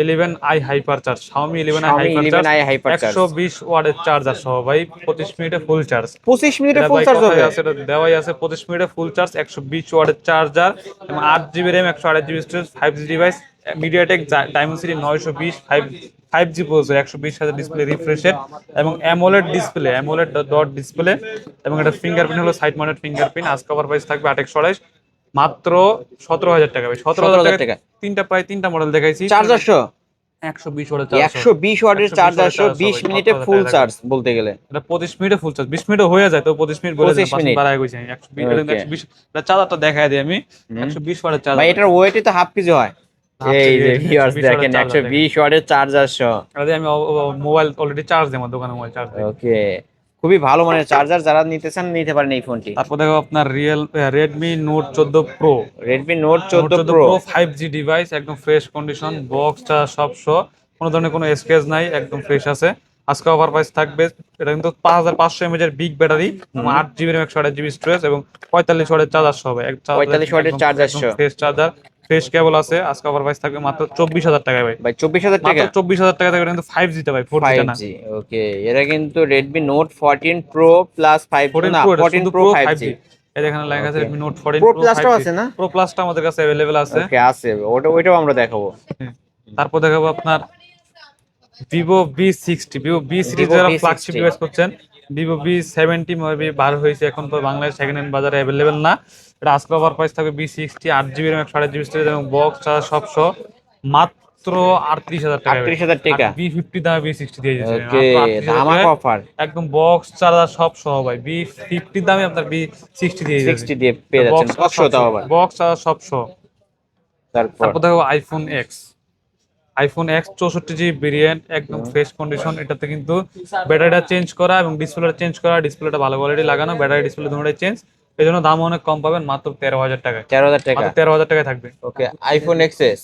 Speaker 1: 11i হাইপারচার্জ, Xiaomi 11i
Speaker 2: Xiaomi 11i
Speaker 1: হাইপারচার্জ,
Speaker 2: Hypercharge।
Speaker 1: 120 ওয়াটের চার্জার সহ ভাই, 25 মিনিটে ফুল চার্জ।
Speaker 2: 25 মিনিটে
Speaker 1: এটা
Speaker 2: ফুল
Speaker 1: ভাই
Speaker 2: চার্জ হবে?
Speaker 1: কথাই আছে, এটা দেওয়াই আছে 25 মিনিটে ফুল চার্জ, 120 ওয়াটের চার্জার এবং 8GB RAM, 128GB storage, 5G device, MediaTek Dimensity 920, 5G processor, 120,000 display refresh rate এবং AMOLED display, AMOLED dot display এবং এটা ফিঙ্গারপ্রিন্ট হলো সাইড মাউন্টেড ফিঙ্গারপ্রিন্ট। আজকে কভার প্রাইস থাকবে 2828, মাত্র 17,000 টাকা ভাই। 17,000 টাকা প্রায় তিনটা মডেল দেখাইছি।
Speaker 2: চার্জার সহ
Speaker 1: 120 ওয়াটের চার্জার,
Speaker 2: 120 ওয়াটের চার্জার সহ 20 মিনিটে ফুল চার্জ বলতে গেলে।
Speaker 1: এটা 25 মিনিটে ফুল চার্জ, 20 মিনিটে হয়ে যায় তো 25 মিনিট বলে
Speaker 2: 25 মিনিট
Speaker 1: বাড়ায় কইছি আমি। 120 এটা চার্জারটা দেখায় দিই আমি। 120 ওয়াটের চার্জার
Speaker 2: ভাই, এটার ওয়েটই তো হাফ কেজি হয়। এই যে ভিউয়ার্স দেখেন, 120 ওয়াটের চার্জার সহ।
Speaker 1: আরে আমি মোবাইল অলরেডি চার্জ দিই, আমার দোকানে মোবাইল চার্জ দিই।
Speaker 2: ওকে, খুবই ভালো মানের চার্জার, যারা নিতে চান নিতে পারেন এই ফোনটি।
Speaker 1: তারপর দেখো আপনার Redmi Note 14 Pro,
Speaker 2: Redmi Note 14 Pro
Speaker 1: 5G device, একদম ফ্রেশ কন্ডিশন, বক্সটা সব সহ, কোনো ধরনের কোনো স্ক্র্যাচ নাই, একদম ফ্রেশ আছে। আজকে অফার প্রাইস থাকবে, এটা কিন্তু 5,500 mAh এর big battery, 8GB RAM, 128GB storage এবং 45 ওয়াটের চার্জার সহ।
Speaker 2: 45 ওয়াটের চার্জার সহ,
Speaker 1: ফ্রেশ চার্জার, ফ্রেশ কেবল আছে। আজকে অফার প্রাইস থাকবে মাত্র 24,000 টাকায় ভাই।
Speaker 2: ভাই 24,000 টাকা?
Speaker 1: মাত্র 24,000 টাকা থাকবে, কিন্তু 5G টা ভাই, 4G টা না।
Speaker 2: 5G। ওকে, এরা কিন্তু Redmi Note 14 Pro plus 5G না, 14 Pro 5G।
Speaker 1: এই দেখেন লেখা আছে Redmi Note 14
Speaker 2: Pro
Speaker 1: Pro
Speaker 2: Plus টাও
Speaker 1: 5G
Speaker 2: আছে না?
Speaker 1: Pro Plus টা আমাদের কাছে अवेलेबल আছে।
Speaker 2: ওকে, আছে, ওইটাও আমরা দেখাবো।
Speaker 1: তারপর দেখাবো আপনার Vivo V60, Vivo V series যারা ফ্ল্যাগশিপ ডিভাইস করছেন, Vivo V70 মেবি বার হয়েছে, এখন তো বাংলাদেশ সেকেন্ড হ্যান্ড বাজারে अवेलेबल না। এটা আজকে অফার প্রাইস থাকবে V60, 8GB RAM, 128GB storage এবং বক্স চার্জার সব সহ, মাত্র 38,000 টাকা।
Speaker 2: 38,000 টাকা
Speaker 1: V50 দামে V60 দিয়ে দিয়েছে।
Speaker 2: ওকে, ধামাকা অফার,
Speaker 1: একদম বক্স চার্জার সব সহ ভাই, V50 দামে আপনার V60 দিয়ে দিয়েছে।
Speaker 2: 60 দিয়ে পেয়ে যাচ্ছেন, কষ্ট দাও আবার।
Speaker 1: বক্স চার্জার সব সহ।
Speaker 2: তারপর
Speaker 1: দেখো আইফোন এক্স, 64GB ভেরিয়েন্ট, একদম ফ্রেশ কন্ডিশন। এটাতে কিন্তু ব্যাটারিটা চেঞ্জ করা এবং ডিসপ্লেটা চেঞ্জ করা, ডিসপ্লেটা ভালো কোয়ালিটি লাগানো, ব্যাটারি ডিসপ্লে দুটোটাই চেঞ্জ। এই জন্য দাম অনেক কম পাবেন, মাত্র 13,000 টাকায়।
Speaker 2: 13,000 টাকা?
Speaker 1: 13,000 টাকায় থাকবে।
Speaker 2: ওকে, আইফোন XS,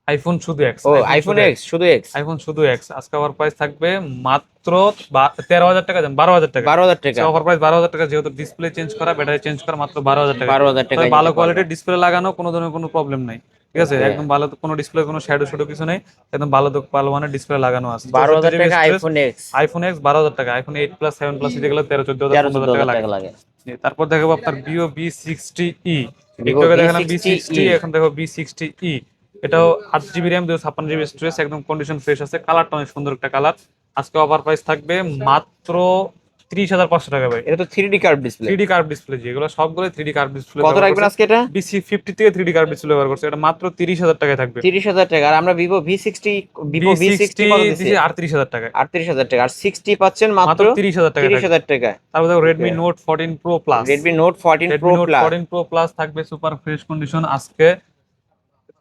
Speaker 1: আইফোন শুধু এক্স,
Speaker 2: ও আইফোন এক্স, শুধু এক্স,
Speaker 1: আইফোন শুধু এক্স। আজকে আবার প্রাইস থাকবে মাত্র 13,000 টাকা, 12,000 টাকা।
Speaker 2: 12,000 টাকা
Speaker 1: অফার প্রাইস 12,000 টাকা, যেহেতু ডিসপ্লে চেঞ্জ করা, ব্যাটারি চেঞ্জ করা, মাত্র 12,000 টাকা।
Speaker 2: 12,000 টাকা।
Speaker 1: ভালো কোয়ালিটির ডিসপ্লে লাগানো, কোনো ধরনের কোনো প্রবলেম নাই। ঠিক আছে,
Speaker 2: Okay.
Speaker 1: একদম ভালো, কোনো ডিসপ্লে কোনো শ্যাডো শ্যাডো কিছু নেই, একদম ভালো মানের ডিসপ্লে লাগানো আছে।
Speaker 2: 12,000 টাকা আইফোন এক্স,
Speaker 1: আইফোন এক্স 12,000 টাকা, আইফোন 8 প্লাস 7 প্লাস দিতে গেলে 13 14,000 15,000 টাকা
Speaker 2: 13-14,000
Speaker 1: লাগে।
Speaker 2: টাকা লাগে।
Speaker 1: জি, তারপর দেখাবো আপনার ভিভো V60e।
Speaker 2: Vivo
Speaker 1: একটু আগে দেখালাম
Speaker 2: V60e,
Speaker 1: V60, এখন দেখো V60e। এটাও 8 জিবি র্যাম 256 জিবি স্টোরেজ, একদম কন্ডিশন ফ্রেশ আছে, কালারটা অনেক সুন্দর একটা কালার। আজকে অফার প্রাইস থাকবে মাত্র 30,500 টাকা ভাই।
Speaker 2: এটা তো 3D curve display.
Speaker 1: 3D curve display, যেগুলো সবগুলো 3D কার্ভ ডিসপ্লে।
Speaker 2: কত রাখবেন আজকে এটা?
Speaker 1: BC50 থেকে 3D কার্ভ ডিসপ্লে ব্যবহার করছে, এটা মাত্র 30,000 টাকায় থাকবে।
Speaker 2: 30,000 টাকা। আর আমরা ভিভো V60 কত দিছি?
Speaker 1: 38,000 টাকায়।
Speaker 2: 38,000 টাকা। আর 60 পাচ্ছেন মাত্র
Speaker 1: 30,000 টাকা।
Speaker 2: 30,000 টাকা।
Speaker 1: তারপর দেখো Redmi Note 14 Pro Plus।
Speaker 2: Redmi Note 14 Pro
Speaker 1: Redmi Note
Speaker 2: Plus
Speaker 1: 14 Pro Plus থাকবে সুপার ফ্রেশ কন্ডিশন। আজকে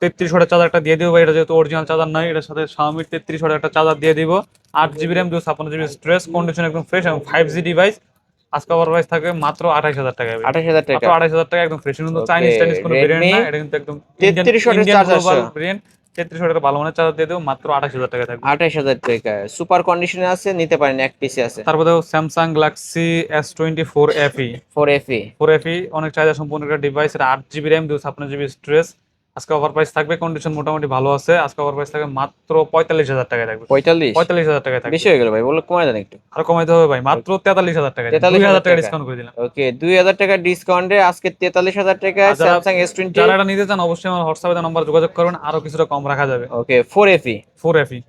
Speaker 1: 33 ওয়াটের চার্জারটা দিয়ে দিব ভাই, এটা যেহেতু অরিজিনাল চার্জার নয়, এটার সাথে Xiaomi 33 ওয়াটের একটা চার্জার দিয়ে দিব। 8 GB RAM 256 GB storage, condition একদম ফ্রেশ এবং 5G ডিভাইস। আজকে অফার প্রাইস থাকবে মাত্র 28,000 টাকায়।
Speaker 2: 28,000 টাকা।
Speaker 1: মাত্র 28,000 টাকা, একদম ফ্রেশ। কিন্তু
Speaker 2: Okay,
Speaker 1: চাইনিজ কোনো ভেরিয়েন্ট
Speaker 2: Redmi
Speaker 1: না, এটা কিন্তু একদম
Speaker 2: 33 ওয়াটের চার্জার
Speaker 1: ভেরিয়েন্ট। 33 ওয়াটের ভালো মানের চার্জার দিয়ে দেবো মাত্র 28,000 টাকা থাকবে।
Speaker 2: 28,000 টাকা। সুপার কন্ডিশনে আছে, নিতে পারেন, এক পিসে আছে।
Speaker 1: তারপর দেখো Samsung Galaxy S24 FE।
Speaker 2: 4FE
Speaker 1: 4FE অনেক চাহিদা সম্পন্ন একটা ডিভাইস, এটা 8 জিবি র্যাম 256 জিবি স্টোরেজ। আজকে অফার প্রাইস থাকবে, কন্ডিশন মোটামুটি ভালো আছে। আজকে অফার প্রাইস থাকবে মাত্র 45,000 টাকায় থাকবে।
Speaker 2: 45,000
Speaker 1: টাকায় থাকবে।
Speaker 2: বেশি হয়ে গেল ভাই, বলে কমায় দেন একটু।
Speaker 1: আরো কমাইতে হবে ভাই, মাত্র 43,000 টাকা।
Speaker 2: 43,000
Speaker 1: টাকা ডিসকাউন্ট করে দিলাম।
Speaker 2: ওকে, 2,000 টাকা ডিসকাউন্টে আজকে 43,000 টাকা
Speaker 1: আর যারা-
Speaker 2: স্যামসাং S20।
Speaker 1: যারা এটা নিতে চান অবশ্যই আমার হোয়াটসঅ্যাপে নাম্বার যোগাযোগ করবেন, আরো কিছুটা কম রাখা যাবে।
Speaker 2: ওকে, 4FE
Speaker 1: 4FE।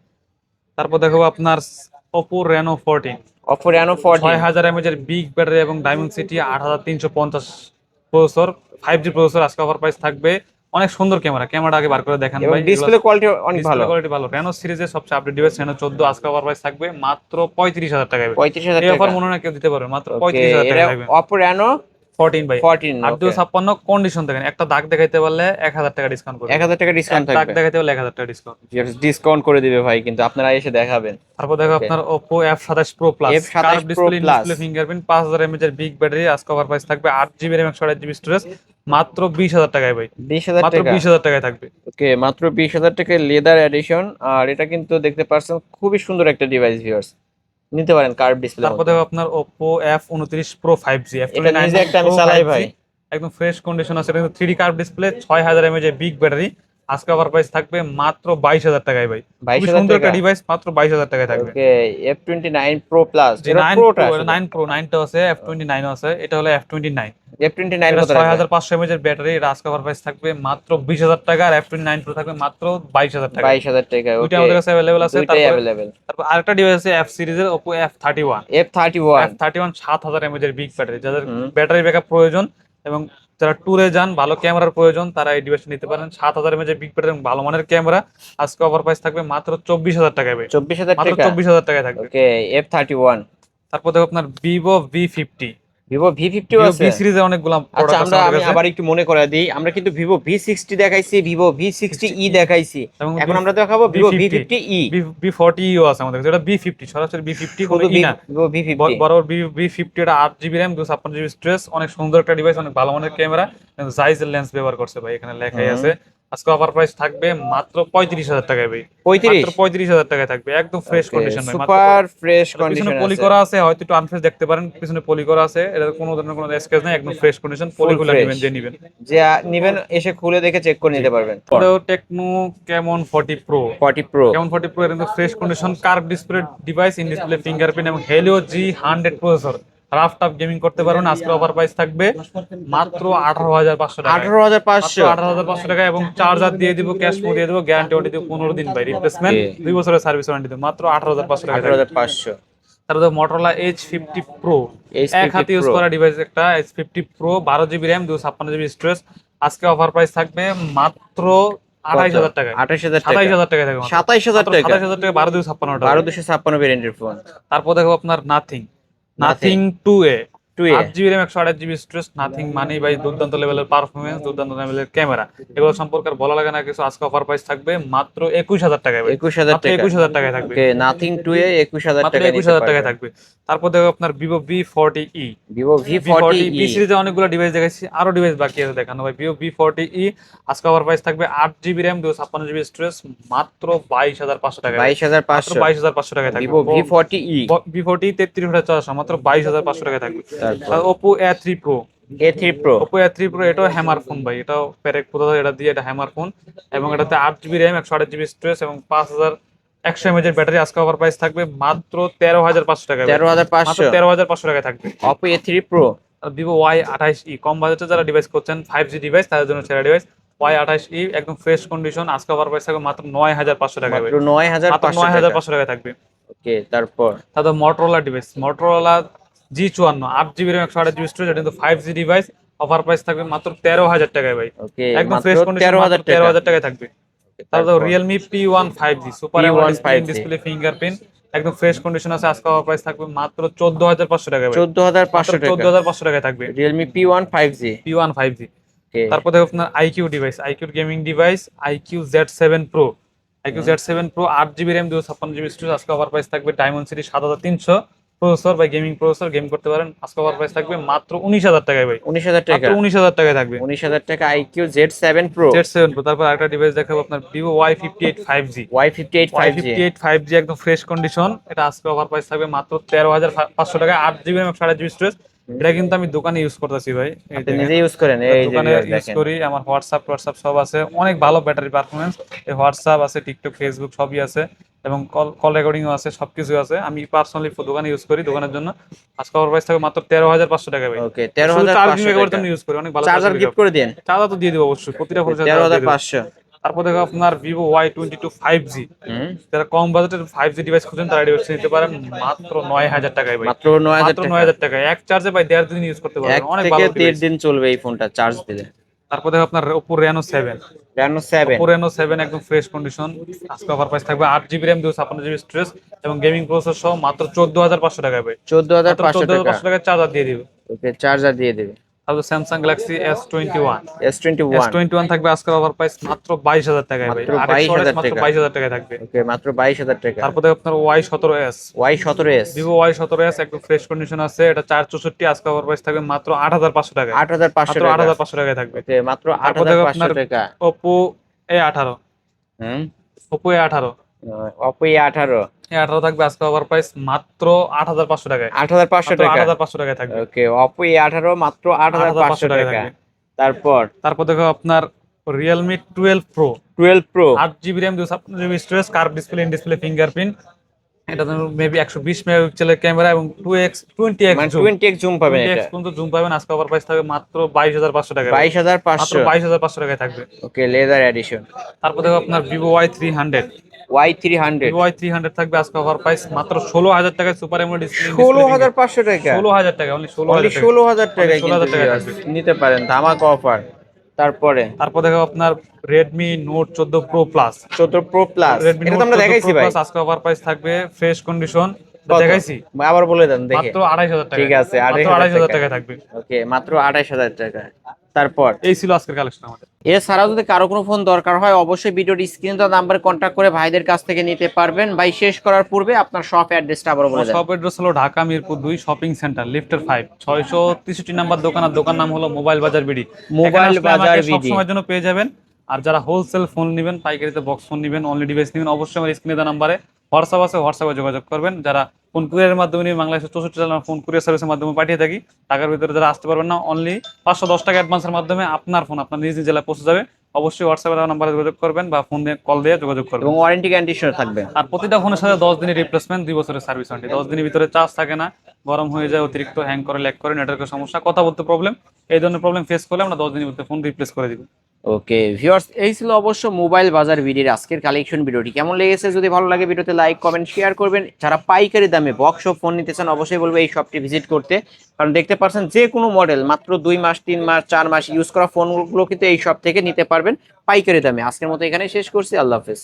Speaker 1: তারপর দেখো আপনার Oppo Reno 14।
Speaker 2: Oppo Reno 14
Speaker 1: 6000 mAh এর বিগ ব্যাটারি এবং Dimensity 8350 প্রসেসর, 5G প্রসেসর। আজকে অফার প্রাইস থাকবে, অনেক সুন্দর ক্যামেরাটা আগে বার করে দেখান
Speaker 2: এবং
Speaker 1: ভাই।
Speaker 2: ডিসপ্লে কোয়ালিটি অনেক ভালো।
Speaker 1: কোয়ালিটি ভালো। Reno সিরিজের সবচেয়ে আপডেট ডিভাইস Reno 14। আজকে অফার প্রাইস থাকবে মাত্র 35,000 টাকায়।
Speaker 2: 35,000
Speaker 1: এই
Speaker 2: টাকা।
Speaker 1: অফার মনে হয় না কেউ দিতে পারবে, মাত্র
Speaker 2: ওকে,
Speaker 1: 35,000
Speaker 2: এটা
Speaker 1: টাকা থাকবে।
Speaker 2: Oppo Reno
Speaker 1: 14 ভাই।
Speaker 2: 14
Speaker 1: আর
Speaker 2: ওকে।
Speaker 1: 256 কন্ডিশন দেখেন, একটা দাগ দেখাইতে পারলে 1,000 টাকা ডিসকাউন্ট করবে।
Speaker 2: 1,000 টাকা ডিসকাউন্ট
Speaker 1: দাগ
Speaker 2: থাকবে।
Speaker 1: দেখাইতে পারলে 1,000 টাকা ডিসকাউন্ট।
Speaker 2: ডিসকাউন্ট করে দিবে ভাই, কিন্তু আপনারা এসে দেখাবেন।
Speaker 1: তারপর দেখো
Speaker 2: Okay.
Speaker 1: আপনার Oppo F27 Pro Plus।
Speaker 2: F27
Speaker 1: curve
Speaker 2: Pro
Speaker 1: display,
Speaker 2: Plus।
Speaker 1: Display fingerprint, 5000 mAh এর বিগ ব্যাটারি। আজকে অফার প্রাইস থাকবে 8 জিবি র্যাম 128 জিবি স্টোরেজ, মাত্র 20,000 টাকায় ভাই।
Speaker 2: 20,000
Speaker 1: মাত্র
Speaker 2: টাকা
Speaker 1: 20,000 টাকায় থাকবে।
Speaker 2: ওকে, মাত্র 20,000 টাকা লেদার এডিশন। আর এটা কিন্তু দেখতে পাচ্ছেন খুবই সুন্দর একটা ডিভাইস ভিউয়ার্স, নিতে পারেন কার্ভ ডিসপ্লে।
Speaker 1: তারপর দেখো আপনার Oppo F29 Pro 5G।
Speaker 2: এটা নিজে একটা আমি চালাই ভাই,
Speaker 1: একদম ফ্রেশ কন্ডিশন আছে, এটা 3D কার্ভ ডিসপ্লে, 6000 mAh এর বিগ ব্যাটারি। আজকে অফার প্রাইস থাকবে মাত্র 22,000 টাকায় ভাই। খুবই
Speaker 2: 22,000
Speaker 1: সুন্দর একটা
Speaker 2: টাকা।
Speaker 1: ডিভাইস, মাত্র 22,000 টাকায় থাকবে।
Speaker 2: ওকে, F29 Pro Plus
Speaker 1: যে
Speaker 2: এটা
Speaker 1: 9
Speaker 2: প্রোটা
Speaker 1: Pro, 9 Pro 9 টা আছে, F29 আছে, এটা হলো F29।
Speaker 2: F29
Speaker 1: এটা
Speaker 2: কত রাখবেন?
Speaker 1: 6500 mAh এর ব্যাটারি। এটা আজকে অফার প্রাইস থাকবে মাত্র 20,000 টাকা। আর F29 Pro থাকবে মাত্র 22,000 টাকা।
Speaker 2: 22,000 টাকা।
Speaker 1: দুইটা
Speaker 2: ওকে,
Speaker 1: আমাদের কাছে अवेलेबल আছে।
Speaker 2: দুইটাই अवेलेबल।
Speaker 1: তারপর আরেকটা ডিভাইস আছে F সিরিজের Oppo F31।
Speaker 2: F31
Speaker 1: 7000 mAh এর বিগ ব্যাটারি। যাদের
Speaker 2: হুম।
Speaker 1: ব্যাটারি ব্যাকআপ প্রয়োজন এবং যারা ট্যুরে যান, ভালো ক্যামেরার প্রয়োজন, তারা এই ডিভাইসটা নিতে পারেন। 7000 mAh এর বিগ ব্যাটারি এবং ভালো মানের ক্যামেরা। আজকে অফার প্রাইস থাকবে মাত্র 24,000 টাকায় ভাই।
Speaker 2: 24,000
Speaker 1: মাত্র
Speaker 2: টাকা।
Speaker 1: 24,000 টাকায় থাকবে।
Speaker 2: ওকে, F31।
Speaker 1: তারপর দেখো আপনার Vivo V50।
Speaker 2: Vivo V50
Speaker 1: Vivo
Speaker 2: আছে।
Speaker 1: V সিরিজের অনেকগুলো
Speaker 2: আচ্ছা,
Speaker 1: প্রোডাক্ট আছে
Speaker 2: আমি
Speaker 1: আমাদের কাছে।
Speaker 2: আবার একটু মনে করে দিই, আমরা কিন্তু Vivo V60 দেখাইছি, Vivo V60e দেখাইছি,
Speaker 1: এবং
Speaker 2: এখন আমরা দেখাবো Vivo V50e।
Speaker 1: V40 ও আছে আমাদের কাছে। এটা B50, সরাসরি B50, কোনো
Speaker 2: শুধু
Speaker 1: ই না।
Speaker 2: Vivo V50।
Speaker 1: বড় B50, এটা 8 জিবি র্যাম 256 জিবি স্টোরেজ, অনেক সুন্দর একটা ডিভাইস, অনেক ভালো মানের ক্যামেরা, জাইজের লেন্স ব্যবহার করছে ভাই, এখানে লেখাই আছে। আজকে অফার প্রাইস থাকবে মাত্র 35,000 টাকায় ভাই।
Speaker 2: 35
Speaker 1: মাত্র 35,000 টাকায় থাকবে, একদম ফ্রেশ কন্ডিশন ভাই।
Speaker 2: সুপার ফ্রেশ
Speaker 1: পিছনে
Speaker 2: কন্ডিশন
Speaker 1: পলি
Speaker 2: আছে।
Speaker 1: করা আছে, হয়তো একটু আনফ্রেশ দেখতে পারেন, পিছনে পলি করা আছে, এটা কোনো ধরনের কোনো স্ক্র্যাচ নাই, একদম ফ্রেশ কন্ডিশন। পলি
Speaker 2: Full
Speaker 1: খুলে
Speaker 2: fresh।
Speaker 1: নেবেন, যে নেবেন।
Speaker 2: যে নিবেন এসে খুলে দেখে চেক করে নিতে পারবেন।
Speaker 1: এটাও techno Camon 40 Pro।
Speaker 2: 40 Pro
Speaker 1: Camon 40 Pro এর কিন্তু fresh condition, curve display device, in display fingerprint এবং Helio G100 processor. Rough tough gaming করতে পারবেন। আজকে অফার প্রাইস থাকবে মাত্র 18,500 টাকা।
Speaker 2: 18,500।
Speaker 1: 18,500 টাকা এবং চার্জার দিয়ে দিব, ক্যাশ মো দিয়ে দিব, গ্যারান্টি ওয়ারেন্টি দিব 15 দিন ভাই, রিপ্লেসমেন্ট 2 বছরের সার্ভিস ওয়ারেন্টি দিব, মাত্র 18,500 টাকা।
Speaker 2: 18,500।
Speaker 1: তারপর Motorola H50 Pro,
Speaker 2: H50
Speaker 1: এক হাতে ইউজ
Speaker 2: Pro।
Speaker 1: করা ডিভাইস একটা H50 Pro, 12 GB RAM 256 GB storage. আজকে অফার প্রাইস থাকবে মাত্র 28,000 টাকা।
Speaker 2: 28,000 টাকা।
Speaker 1: 27,000 টাকা থাকবে।
Speaker 2: 27,000 টাকা।
Speaker 1: 27,000 টাকা, 12,256 টাকা।
Speaker 2: 12,256 ভেরিয়েন্টের ফোন।
Speaker 1: তারপর দেখো আপনার nothing
Speaker 2: Nothing
Speaker 1: 2A,
Speaker 2: 2A
Speaker 1: 8 GB RAM 128 GB storage. Nothing মানেই ভাই দুর্দান্ত লেভেলের পারফরমেন্স, দুর্দান্ত লেভেলের ক্যামেরা, এগুলো সম্পর্কে আর বলা লাগে না কিছু। আজকে অফার প্রাইস থাকবে মাত্র 21,000 টাকায় ভাই।
Speaker 2: 21,000
Speaker 1: মাত্র
Speaker 2: টাকা।
Speaker 1: 21,000 টাকায় থাকবে।
Speaker 2: ওকে, নাথিং 2A 21,000
Speaker 1: মাত্র
Speaker 2: টাকা।
Speaker 1: 21,000 টাকায় থাকবে। তারপর দেখো আপনার Vivo V40e।
Speaker 2: Vivo V40e।
Speaker 1: B সিরিজে অনেকগুলো ডিভাইস দেখাচ্ছি, আরো ডিভাইস বাকি আছে দেখানো ভাই। Vivo V40e আজকে অফার প্রাইস থাকবে 8 জিবি র্যাম 256 জিবি স্টোরেজ, মাত্র 22,500 টাকায়।
Speaker 2: 22,500।
Speaker 1: 22,500 টাকায় থাকবে।
Speaker 2: Vivo V40e।
Speaker 1: V40 33 ওয়াটের চার্জ, মাত্র 22,500 টাকায় থাকবে।
Speaker 2: তারপর
Speaker 1: আর Oppo A3 Pro,
Speaker 2: A3 Pro
Speaker 1: Oppo A3 Pro এটাও হ্যামার ফোন ভাই, এটাও প্যারেক প্রসেসর এটা দিয়ে, এটা হ্যামার ফোন এবং এটাতে 8 জিবি র্যাম 128 জিবি স্টোরেজ এবং 5100 mAh এর ব্যাটারি। আজকে অফার প্রাইস থাকবে মাত্র 13,500 টাকা,
Speaker 2: 13,500
Speaker 1: মাত্র 13,500 টাকায় থাকবে।
Speaker 2: Oppo A3 Pro
Speaker 1: Vivo Y28e কম বাজেটে যারা ডিভাইস করছেন 5G ডিভাইস তাদের জন্য সেরা ডিভাইস Y28e একদম ফ্রেশ কন্ডিশন। আজকে অফার প্রাইস থাকবে মাত্র 9,500 টাকায় ভাই,
Speaker 2: মাত্র
Speaker 1: মাত্র
Speaker 2: 9,500 টাকা।
Speaker 1: 9,500 টাকায় থাকবে।
Speaker 2: ওকে, তারপর
Speaker 1: তারপর Motorola device, Motorola G54 8 GB RAM 128 GB storage, এটা কিন্তু 5G ডিভাইস। অফার প্রাইস থাকবে মাত্র 13,000 টাকায় ভাই,
Speaker 2: ওকে,
Speaker 1: একদম
Speaker 2: মাত্র
Speaker 1: ফ্রেশ কন্ডিশন,
Speaker 2: 13,000 টাকা।
Speaker 1: 13,000 টাকায় থাকবে। তারপর
Speaker 2: তারপর
Speaker 1: Realme P1 5G super
Speaker 2: P1
Speaker 1: AMOLED
Speaker 2: 5G
Speaker 1: display fingerprint, একদম ফ্রেশ কন্ডিশন আছে। আজকে অফার প্রাইস থাকবে মাত্র 14,500 টাকায় ভাই,
Speaker 2: 14,500 টাকা।
Speaker 1: 14,500 টাকায় থাকবে
Speaker 2: Realme P1 5G
Speaker 1: P1 5G।
Speaker 2: ওকে,
Speaker 1: তারপর দেখো আপনার iQOO device, iQOO gaming device iQOO Z7 Pro, iQOO Z7 Pro 8 GB RAM 256 GB storage. আজকে অফার প্রাইস থাকবে ডায়মন্ড সিটি 7300 প্রসেসর বা গেমিং প্রসেসর, গেম করতে পারেন। আজকে অফার প্রাইস থাকবে মাত্র 19,000 টাকায় ভাই,
Speaker 2: 19,000 টাকা।
Speaker 1: মাত্র 19,000 টাকায় থাকবে
Speaker 2: 19,000 টাকা IQ Z7 Pro
Speaker 1: Z7 Pro। তারপর আরেকটা ডিভাইস দেখাবো আপনার Vivo Y58 5G,
Speaker 2: Y58 5G
Speaker 1: Y58 5G একদম ফ্রেশ কন্ডিশন। এটা আজকে অফার প্রাইস থাকবে মাত্র 13,500 টাকায় 8 জিবি র্যাম 128 জিবি স্টোরেজ। এটা কিন্তু আমি দোকানে ইউজ করতেছি ভাই, এই
Speaker 2: আপনি
Speaker 1: দেখেন।
Speaker 2: নিজে ইউজ করেন? এই যে
Speaker 1: দোকানে
Speaker 2: viewers
Speaker 1: ইউজ
Speaker 2: দেখেন,
Speaker 1: করি, আমার হোয়াটসঅ্যাপ সব আছে, অনেক ভালো ব্যাটারি পারফরমেন্স। এই হোয়াটসঅ্যাপ আছে, টিকটক, ফেসবুক সবই আছে এবং কল রেকর্ডিংও আছে, সবকিছু আছে। আমি পার্সোনালি দোকানে ইউজ করি, দোকানের জন্য। আজকে অফার প্রাইস থাকবে মাত্র 13,500 টাকা ভাই।
Speaker 2: ওকে,
Speaker 1: চার্জিং
Speaker 2: 13,500
Speaker 1: মেগাওয়াট
Speaker 2: টাকা।
Speaker 1: জন্য ইউজ করি, অনেক ভালো
Speaker 2: চার্জার গিফট করে দেন,
Speaker 1: চার্জার তো দিয়ে দিব অবশ্যই, প্রতিটা ফোনের সাথে চার্জার দিয়ে দিব।
Speaker 2: 13,500।
Speaker 1: তারপর দেখো আপনার ভিভো Y22 5G,
Speaker 2: হুম,
Speaker 1: যারা কম বাজেটের 5G ডিভাইস খুঁজেন তারা ডিভাইস নিতে পারেন মাত্র 9,000 টাকায় ভাই,
Speaker 2: মাত্র 9,000
Speaker 1: মাত্র
Speaker 2: টাকা।
Speaker 1: 9,000 টাকায় এক চার্জে ভাই 1.5 দিন ইউজ করতে
Speaker 2: এক
Speaker 1: পারবেন, অনেক
Speaker 2: থেকে
Speaker 1: ভালো
Speaker 2: 1.5
Speaker 1: ডিভাইস।
Speaker 2: দিন চলবে এই ফোনটা চার্জ দিলে।
Speaker 1: তারপর দেখো আপনার Oppo Reno 7,
Speaker 2: Reno 7
Speaker 1: Oppo Reno 7 একদম ফ্রেশ কন্ডিশন। আজকে অফার প্রাইস থাকবে 8 জিবি র্যাম 256 জিবি স্টোরেজ এবং গেমিং প্রসেসর সহ মাত্র 14,500 টাকায় ভাই, মাত্র
Speaker 2: 14,500 টাকা।
Speaker 1: 14,500 টাকায় চার্জার দিয়ে দিব।
Speaker 2: ওকে, চার্জার দিয়ে দেবে।
Speaker 1: তারপর Samsung Galaxy S21,
Speaker 2: S21
Speaker 1: S21 থাকবে আজকের অফার প্রাইস মাত্র 22,000 টাকায় ভাই,
Speaker 2: মাত্র
Speaker 1: 22,000
Speaker 2: 22,000
Speaker 1: মাত্র
Speaker 2: টাকা।
Speaker 1: 22,000 টাকায় থাকবে।
Speaker 2: ওকে, মাত্র 22,000 টাকা।
Speaker 1: তারপর দেখো আপনার Y17s,
Speaker 2: Y17s
Speaker 1: ভিভো Y17s একদম ফ্রেশ কন্ডিশন আছে, এটা 464, আজকে অফার প্রাইস থাকবে মাত্র 8,500 টাকায়,
Speaker 2: 8,500
Speaker 1: মাত্র
Speaker 2: টাকা।
Speaker 1: 8,500 টাকায় থাকবে।
Speaker 2: ওকে, মাত্র
Speaker 1: তারপর দেখো
Speaker 2: 8,500
Speaker 1: আপনার
Speaker 2: টাকা।
Speaker 1: Oppo A18,
Speaker 2: হুম,
Speaker 1: Oppo A18,
Speaker 2: Oppo A18
Speaker 1: A18 থাকবে আজকে অফার প্রাইস মাত্র 8,500 টাকায়,
Speaker 2: 8,500
Speaker 1: মাত্র
Speaker 2: টাকা।
Speaker 1: 8,500 টাকায় থাকবে,
Speaker 2: ওকে, Oppo A18 মাত্র 8,500 টাকা।
Speaker 1: থাকবে।
Speaker 2: তারপর
Speaker 1: তারপর দেখো আপনার Realme 12 Pro
Speaker 2: 12 Pro
Speaker 1: 8 GB RAM 256 GB storage, curve display, in display fingerprint. এটা মেবি 120 মেগাপিক্সেলের ক্যামেরা এবং 2x 20x
Speaker 2: মানে
Speaker 1: জুম,
Speaker 2: 20x জুম পাবেন
Speaker 1: 20x
Speaker 2: এটা।
Speaker 1: পর্যন্ত জুম পাবেন। আজকে অফার প্রাইস থাকবে মাত্র 22,500 টাকায়, মাত্র
Speaker 2: 22,500।
Speaker 1: 22,500 টাকায় থাকবে।
Speaker 2: ওকে, লেদার এডিশন
Speaker 1: তারপর দেখো আপনার Vivo Y300,
Speaker 2: Y300
Speaker 1: Vivo Y300 থাকবে আজকে অফার প্রাইস মাত্র 16,000 টাকায়, সুপার অ্যামোলেড ডিসপ্লে,
Speaker 2: 16,500 টাকা।
Speaker 1: 16,000 টাকা, অনলি 16,000 টাকা,
Speaker 2: 16,000 টাকা
Speaker 1: 16,000 টাকায় থাকবে।
Speaker 2: নিতে পারেন, ধামাকা অফার। তারপরে
Speaker 1: তারপর দেখো আপনার Redmi Note 14 Pro Plus,
Speaker 2: 14 Pro Plus,
Speaker 1: Redmi
Speaker 2: এটা তো
Speaker 1: Note
Speaker 2: আমরা
Speaker 1: 14
Speaker 2: দেখাইছি
Speaker 1: Pro
Speaker 2: ভাই।
Speaker 1: Plus আজকে অফার প্রাইস থাকবে ফ্রেশ কন্ডিশন,
Speaker 2: কত?
Speaker 1: দেখাইছি
Speaker 2: আবার বলে দেন দেখে।
Speaker 1: মাত্র 2,500 টাকা,
Speaker 2: ঠিক আছে,
Speaker 1: মাত্র
Speaker 2: 2,500
Speaker 1: 2,500 টাকায় থাকবে।
Speaker 2: ওকে, মাত্র 2,500 টাকা। তারপর
Speaker 1: এই ছিল আজকের কালেকশন আমাদের।
Speaker 2: এছাড়াও যদি কারো কোনো ফোন দরকার হয় অবশ্যই ভিডিওর স্ক্রিনে দেওয়া নাম্বারে কন্ট্যাক্ট করে ভাইদের কাছ থেকে নিতে পারবেন। ভাই, শেষ করার পূর্বে আপনার শপ অ্যাড্রেসটা আবার বলে দেন।
Speaker 1: শপ অ্যাড্রেস হলো ঢাকা মিরপুর 2 শপিং সেন্টার, লিফটের 5 663 নাম্বার দোকান, আর দোকান নাম হলো মোবাইল বাজার বিডি।
Speaker 2: মোবাইল বাজার
Speaker 1: সব
Speaker 2: বিডি।
Speaker 1: সময়ের জন্য পেয়ে যাবেন। আর যারা হোলসেল ফোন নেবেন, পাইকারিতে বক্স ফোন নেবেন, অনলি ডিভাইস নেবেন, অবশ্যই আমার স্ক্রিনে দেওয়া নাম্বারে হোয়াটসঅ্যাপ আছে, হোয়াটসঅ্যাপে যোগাযোগ করবেন। যারা ফোন কুরিয়ারের মাধ্যমে নিয়ে বাংলাদেশের 64 জেলার ফোন কুরিয়ার সার্ভিসের মাধ্যমে পাঠিয়ে থাকি। টাকার ভিতরে যারা আসতে পারবেন না, অনলি 510 টাকা অ্যাডভান্সের মাধ্যমে আপনার ফোন আপনার নিজ নিজ জেলায় পৌঁছে যাবে। অবশ্যই হোয়াটসঅ্যাপে নাম্বারে যোগাযোগ করবেন বা ফোন দিয়ে কল দিয়ে যোগাযোগ করবেন।
Speaker 2: এবং ওয়ারেন্টি গ্যারান্টি থাকবে।
Speaker 1: আর প্রতিটা ফোনের সাথে 10 দিনের রিপ্লেসমেন্ট, 2 বছরের সার্ভিস ওয়ারেন্টি। 10 দিনের ভিতরে চার্জ থাকে না, গরম হয়ে যায়, অতিরিক্ত হ্যাং করে, ল্যাগ করে, নেটওয়ার্কের সমস্যা, কথা বলতে প্রবলেম, এই ধরনের প্রবলেম ফেস করলে আমরা 10 দিনের ভিতরে ফোন রিপ্লেস করে দিব।
Speaker 2: ওকে ভিউয়ার্স, এই ছিল অবশ্য মোবাইল বাজার ভিডিওর আজকের কালেকশন। ভিডিওটি কেমন লেগেছে যদি ভালো লাগে ভিডিওতে লাইক কমেন্ট শেয়ার করবেন। যারা পাইকারি দামে বক্স ফোন নিতে চান অবশ্যই বলবো এই শপটি ভিজিট করতে, কারণ দেখতে পাচ্ছেন যে কোনো মডেল মাত্র 2 মাস 3 মাস 4 মাস ইউজ করা ফোনগুলো কিন্তু এই শপ থেকে নিতে পারবেন পাইকারি দামে। আজকের মতো এখানে শেষ করছি, আল্লাহ হাফেজ।